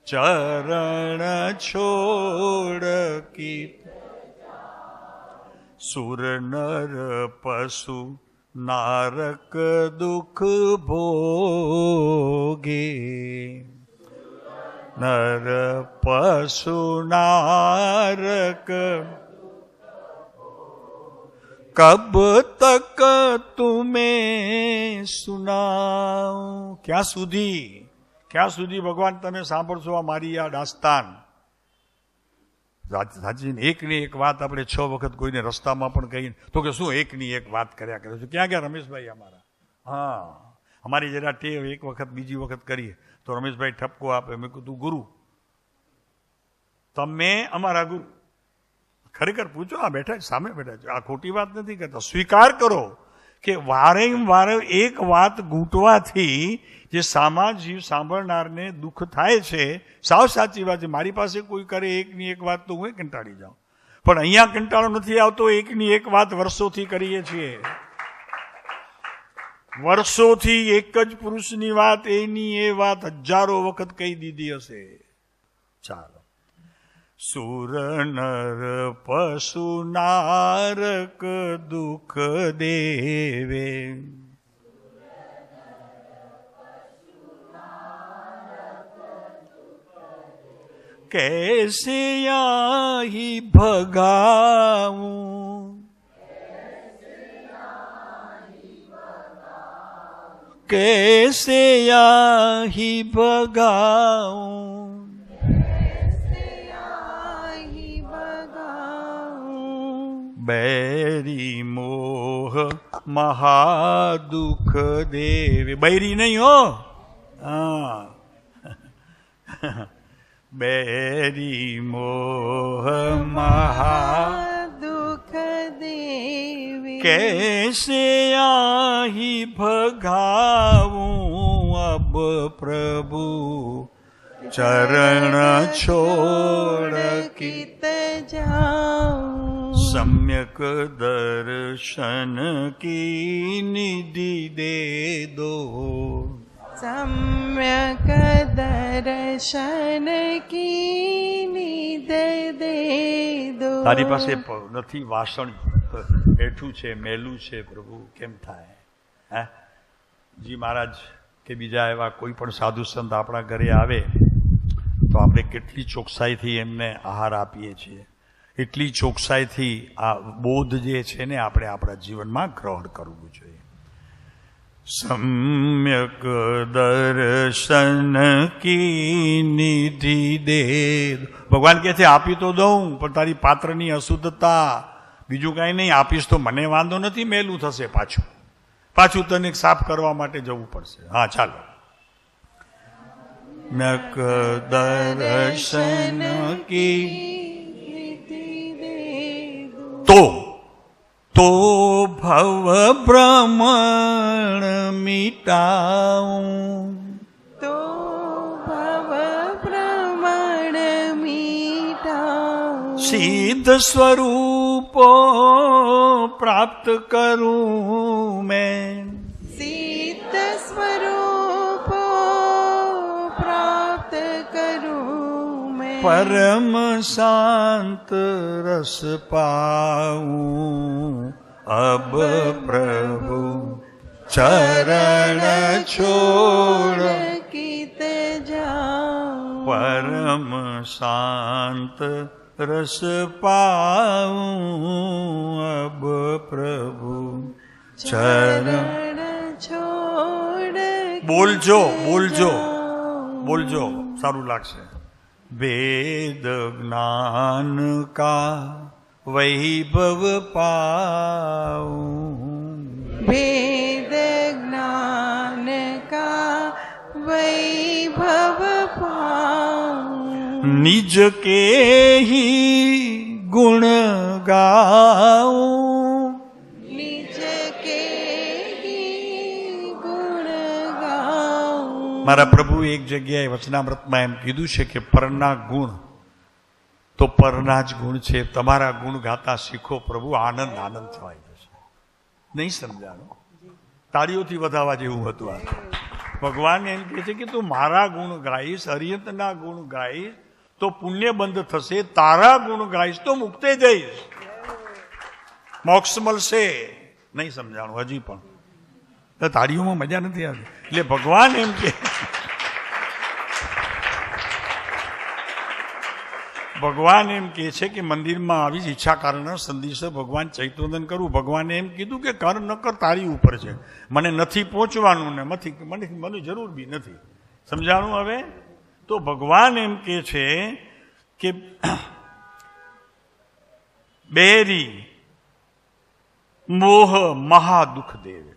ચરણ છોડ કિત, સુર નર પશુ નારક દુઃખ ભોગે, નર પશુ નારક કબ તક તુમે સુનાઉં. ક્યાં સુધી ભગવાન તમે સાંભળશો આ મારી આ દાસ્તાન? સાચી એકની એક વાત આપણે 6 વખત કોઈને રસ્તામાં પણ કહીએ તો કે શું એકની એક વાત કર્યા કરે છે. ક્યાં ગયા રમેશભાઈ અમારા? હા, અમારી જરા ટેવ એક વખત બીજી વખત કરીએ તો રમેશભાઈ ઠપકો આપે. મેં કીધું ગુરુ તમે અમારા ગુરુ. ખરેખર પૂછો, આ બેઠા સામે બેઠા છે, આ ખોટી વાત નથી કરતા. સ્વીકાર કરો કે વારંવાર એક વાત ગૂંટવાથી જે જીવ સાંભળનારને દુઃખ થાય છે. સાવ સાચી વાત છે. મારી પાસે કોઈ કરે એકની એક વાત તો હું કંટાળી જાઉં, પણ અહીંયા કંટાળો નથી આવતો. એકની એક વાત વર્ષોથી કરીએ છીએ. વર્ષોથી એક જ પુરુષની વાત, એની એ વાત હજારો વખત કહી દીધી હશે. ચાલો. સુર નર પશુ નારક દુઃખ દેવે, कैसे आही भगाऊं, कैसे आही भगाऊं, बैरी मोह महादुख देवे. बैरी नहीं हो, हाँ. बैरी मोह महादुख देवे, कैसे आही भगाऊं अब प्रभु चरण छोड़ कित जाऊं, सम्यक दर्शन की निधि दे दो, सम्यक दर्शन की निधि दे दो. તારી પાસે નથી વાસણ, હેઠું છે, મેલું છે, પ્રભુ કેમ થાય? હે જી મહારાજ કે બીજા એવા કોઈ પણ સાધુ સંત આપણા ઘરે આવે તો આપણે કેટલી ચોકસાઈથી એમને આહાર આપીએ છીએ, એટલી ચોકસાઈથી આ બોધ જે છે ને આપણે આપણા જીવનમાં ગ્રહણ કરવું જોઈએ. सम्यक दर्शन की निधि दे. ભગવાન કહે છે આપી તો દઉં, પણ તારી પાત્રની અશુદ્ધતા, બીજું કાંઈ નહીં. આપીશ તો મને વાંધો નથી, મેલું થશે પાછું તને સાફ કરવા માટે જવું પડશે. હા ચાલો. નક દર્શન કી તો ભવ ભ્રમણ મિટાઉં, તો ભવ ભ્રમણ મિટાઉં, સિદ્ધ સ્વરૂપો પ્રાપ્ત કરું મેં, સિદ્ધ સ્વરૂપો પ્રાપ્ત કરું મેં, પરમ શાંત રસ પાઉં અબ પ્રભુ ચરણ છોડ કિત જાઉં, પરમ શાંત રસ પાઉં અબ પ્રભુ ચરણ છોડ. બોલજો સારું લાગશે. વેદ જ્ઞાન કા વૈભવ પાઉં, વેદ જ્ઞાન કા વૈભવ પાઉં, નિજ કે હી ગુણ ગાઉં, નિજ કે ગુણ ગાઉં. મારા પ્રભુ એક જગ્યાએ વચનામૃતમાં એમ કીધું છે કે પરના ગુણ તો પરના જ ગુણ છે. તમારા ગુણ ગાતા શીખો, પ્રભુ આનંદ થવાઈ જશે. નહીં સમજાણો? તાળીઓથી વધાવવા જેવું હતું આ. ભગવાન એમ કહે છે કે તું મારા ગુણ ગાઈશ, હરિયંતના ગુણ ગાઈશ તો પુણ્ય બંધ થશે, તારા ગુણ ગાઈશ તો મુક્તે જઈશ, મોક્ષ મળશે. નહીં સમજાણું હજી પણ? તાળીઓમાં મજા નથી આવતી. એટલે ભગવાન એમ કે છે કે મંદિરમાં આવી ઈચ્છા કારણ સંદેશ ભગવાન ચૈત્રોદન કરવું. ભગવાને એમ કીધું કે કર ન કર તારી ઉપર છે, મને નથી પહોંચવાનું ને મને જરૂર બી નથી. સમજાણું હવે? તો ભગવાન એમ કે છે કે બેરી મોહ મહાદુઃખ દેવે,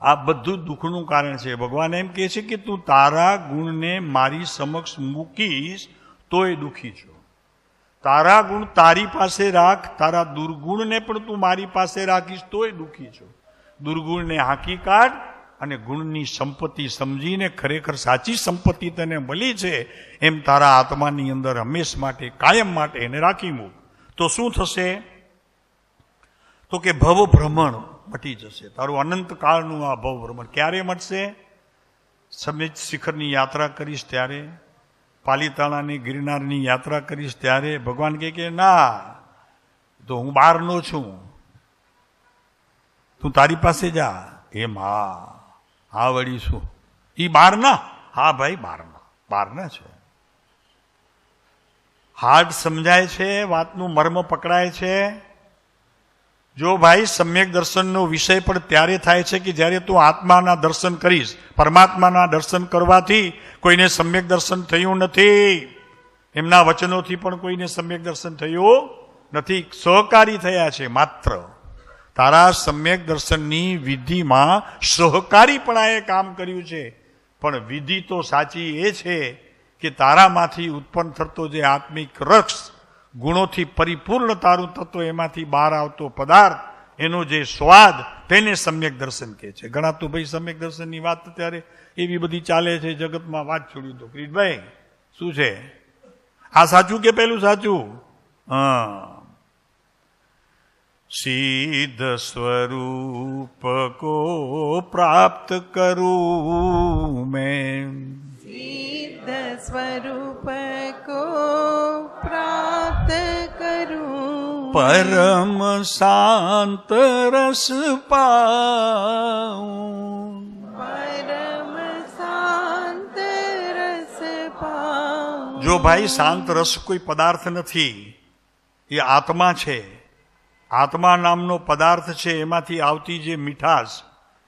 આ બધું દુઃખનું કારણ છે. ભગવાન એમ કહે છે કે તું તારા ગુણને મારી સમક્ષ મૂકીશ તોય દુઃખી છો. તારા ગુણ તારી પાસે રાખ, તારા દુર્ગુણને પણ તું મારી પાસે રાખીશ તોય દુઃખી છો. દુર્ગુણને હાંકી કાઢ અને ગુણની સંપત્તિ સમજીને ખરેખર સાચી સંપત્તિ તને મળી છે એમ તારા આત્માની અંદર હંમેશ માટે કાયમ માટે એને રાખી મૂક. તો શું થશે? તો કે ભવ ભ્રમણ મટી જશે. તારું અનંતકાળનું આ ભવ ભ્રમણ ક્યારે મટશે? સમેત શિખરની યાત્રા કરીશ ત્યારે, પાલીતાણાની ગિરનારની યાત્રા કરીશ ત્યારે. ભગવાન કહે કે ના, તો હું બહારનો છું, તું તારી પાસે જા. એમ? હા વળી શું એ બહારના? હા ભાઈ બહારના છે. હાર્ડ સમજાય છે, વાતનું મર્મ પકડાય છે. જો ભાઈ સમ્યક દર્શનનો વિષય પણ ત્યારે થાય છે કે જ્યારે તું આત્માના દર્શન કરીશ. પરમાત્માના દર્શન કરવાથી કોઈને સમ્યક દર્શન થયું નથી, એમના વચનોથી પણ કોઈને સમ્યક દર્શન થયું નથી, સહકારી થયા છે માત્ર. તારા સમ્યક દર્શનની વિધિમાં સહકારીપણાએ કામ કર્યું છે, પણ વિધિ તો સાચી એ છે કે તારામાંથી ઉત્પન્ન થતો જે આત્મિક રક્ષ, ગુણોથી પરિપૂર્ણ તારું તત્વ, એમાંથી બહાર આવતો પદાર્થ, એનો જે સ્વાદ, તેને સમ્યક દર્શન કહે છે. ઘણા તો ભાઈ સમ્યક દર્શનની વાત અત્યારે એવી બધી ચાલે છે જગતમાં. વાત છોડ્યું તો કિરીટભાઈ શું છે આ? સાચું કે પેલું સાચું? સિદ્ધ સ્વરૂપ કો પ્રાપ્ત કરું મેં, સિદ્ધ સ્વરૂપ કો પ્રાપ્ત કરું, પરમ શાંત રસ પાઉં, પરમ શાંત રસ પાઉં. જો ભાઈ શાંત રસ કોઈ પદાર્થ નથી, એ આત્મા છે. આત્મા નામનો પદાર્થ છે, એમાંથી આવતી જે મીઠાશ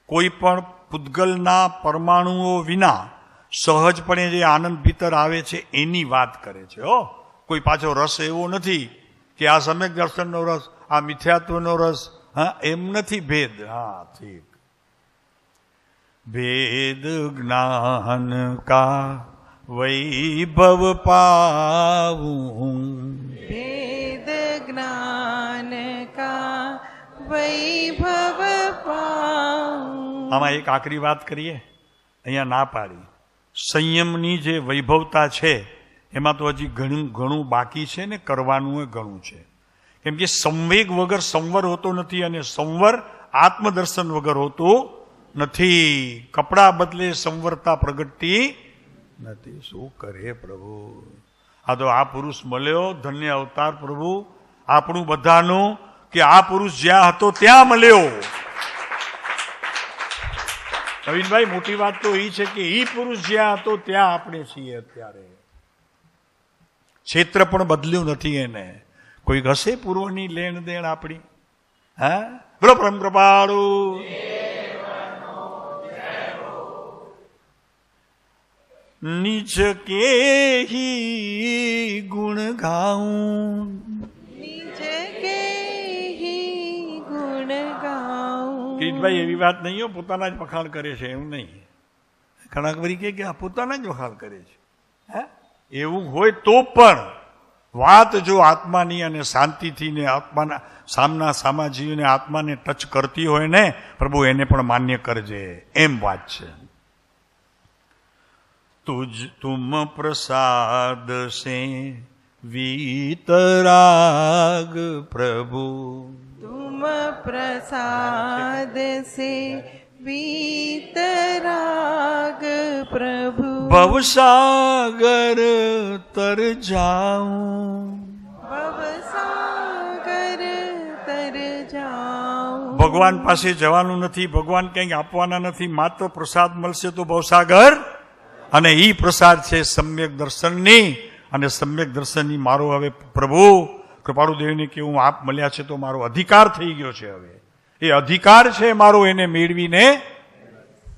કોઈ પણ પૂતગલના પરમાણુઓ વિના સહજપણે જે આનંદ ભીતર આવે છે એની વાત કરે છે. કોઈ પાછો રસ એવો નથી કે આ સમ્યક દર્શનનો રસ, આ મિથ્યાત્વનો રસ. હા, એમ નથી ભેદ. હા, ઠીક. ભેદ જ્ઞાન કા વૈભવ પાવું, भेद ज्ञान का वैभव पाऊं. આમાં એક આખરી વાત કરીએ, અહીંયા ના પાડી. સંયમની જે વૈભવતા છે એમાં તો હજી ઘણું બાકી છે ને કરવાનું ઘણું છે. કેમ કે સંવેગ વગર સંવર હોતો નથી અને સંવર આત્મદર્શન વગર હોતો નથી. કપડા બદલે સંવરતા પ્રગટતી નથી. શું કરે પ્રભુ? આ તો આ પુરુષ મળ્યો, ધન્ય અવતાર પ્રભુ આપણું બધાનું, કે આ પુરુષ જ્યાં હતો ત્યાં મળ્યો. નવીનભાઈ, મોટી વાત તો એ છે કે એ પુરુષ જ્યાં હતો ત્યાં આપણે છીએ અત્યારે. ક્ષેત્ર પણ બદલ્યું નથી એને. કોઈ હશે પૂર્વની લેણ દેણ આપણી? હા, બોલો પરમ કૃપાળુ. નિજ કે હી ગુણ ગાઉં, निज के ही गुण गाऊं. કિરીટભાઈ એવી વાત નહીં હો, પોતાના જ વખાણ કરે છે એવું નહીં. ઘણા વળી કે આ પોતાના જ વખાણ કરે છે. હે, એવું હોય તો પણ વાત જો આત્માની અને શાંતિથી ને આત્માના સામના સામાજીવને આત્માને ટચ કરતી હોય ને પ્રભુ, એને પણ માન્ય કરજે, એમ વાત છે. તુમ પ્રસાદ સે વીતરાગ પ્રભુ, तुम प्रसाद से वीतराग प्रभु. ભવસાગર તર જાઉં, भवसागर तर जाऊं. ભગવાન પાસે જવાનું નથી, ભગવાન કંઈક આપવાના નથી, માત્ર પ્રસાદ મળશે તો ભવસાગર. અને ઈ પ્રસાદ છે સમ્યક દર્શનની, અને સમ્યક દર્શનની મારો હવે પ્રભુ કૃપાળુ દેવને કે હું આપ મળ્યા છે તો મારો અધિકાર થઈ ગયો છે. હવે એ અધિકાર છે મારો, એને મેળવીને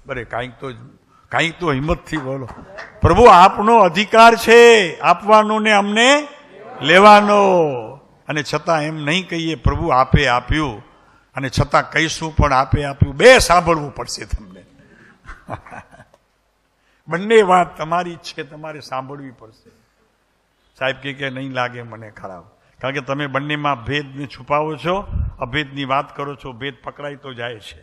બરે કાંઈક તો હિંમતથી બોલો. પ્રભુ આપનો અધિકાર છે આપવાનો ને અમને લેવાનો. અને છતાં એમ નહીં કહીએ પ્રભુ આપે આપ્યું, અને છતાં કહીશું પણ આપે આપ્યું. બે સાંભળવું પડશે તમને. બંને વાત તમારી જ છે, તમારે સાંભળવી પડશે. સાહેબ કે નહીં લાગે મને ખરાબ, કારણ કે તમે બંનેમાં ભેદને છુપાવો છો, અભેદની વાત કરો છો. ભેદ પકડાઈ તો જાય છે.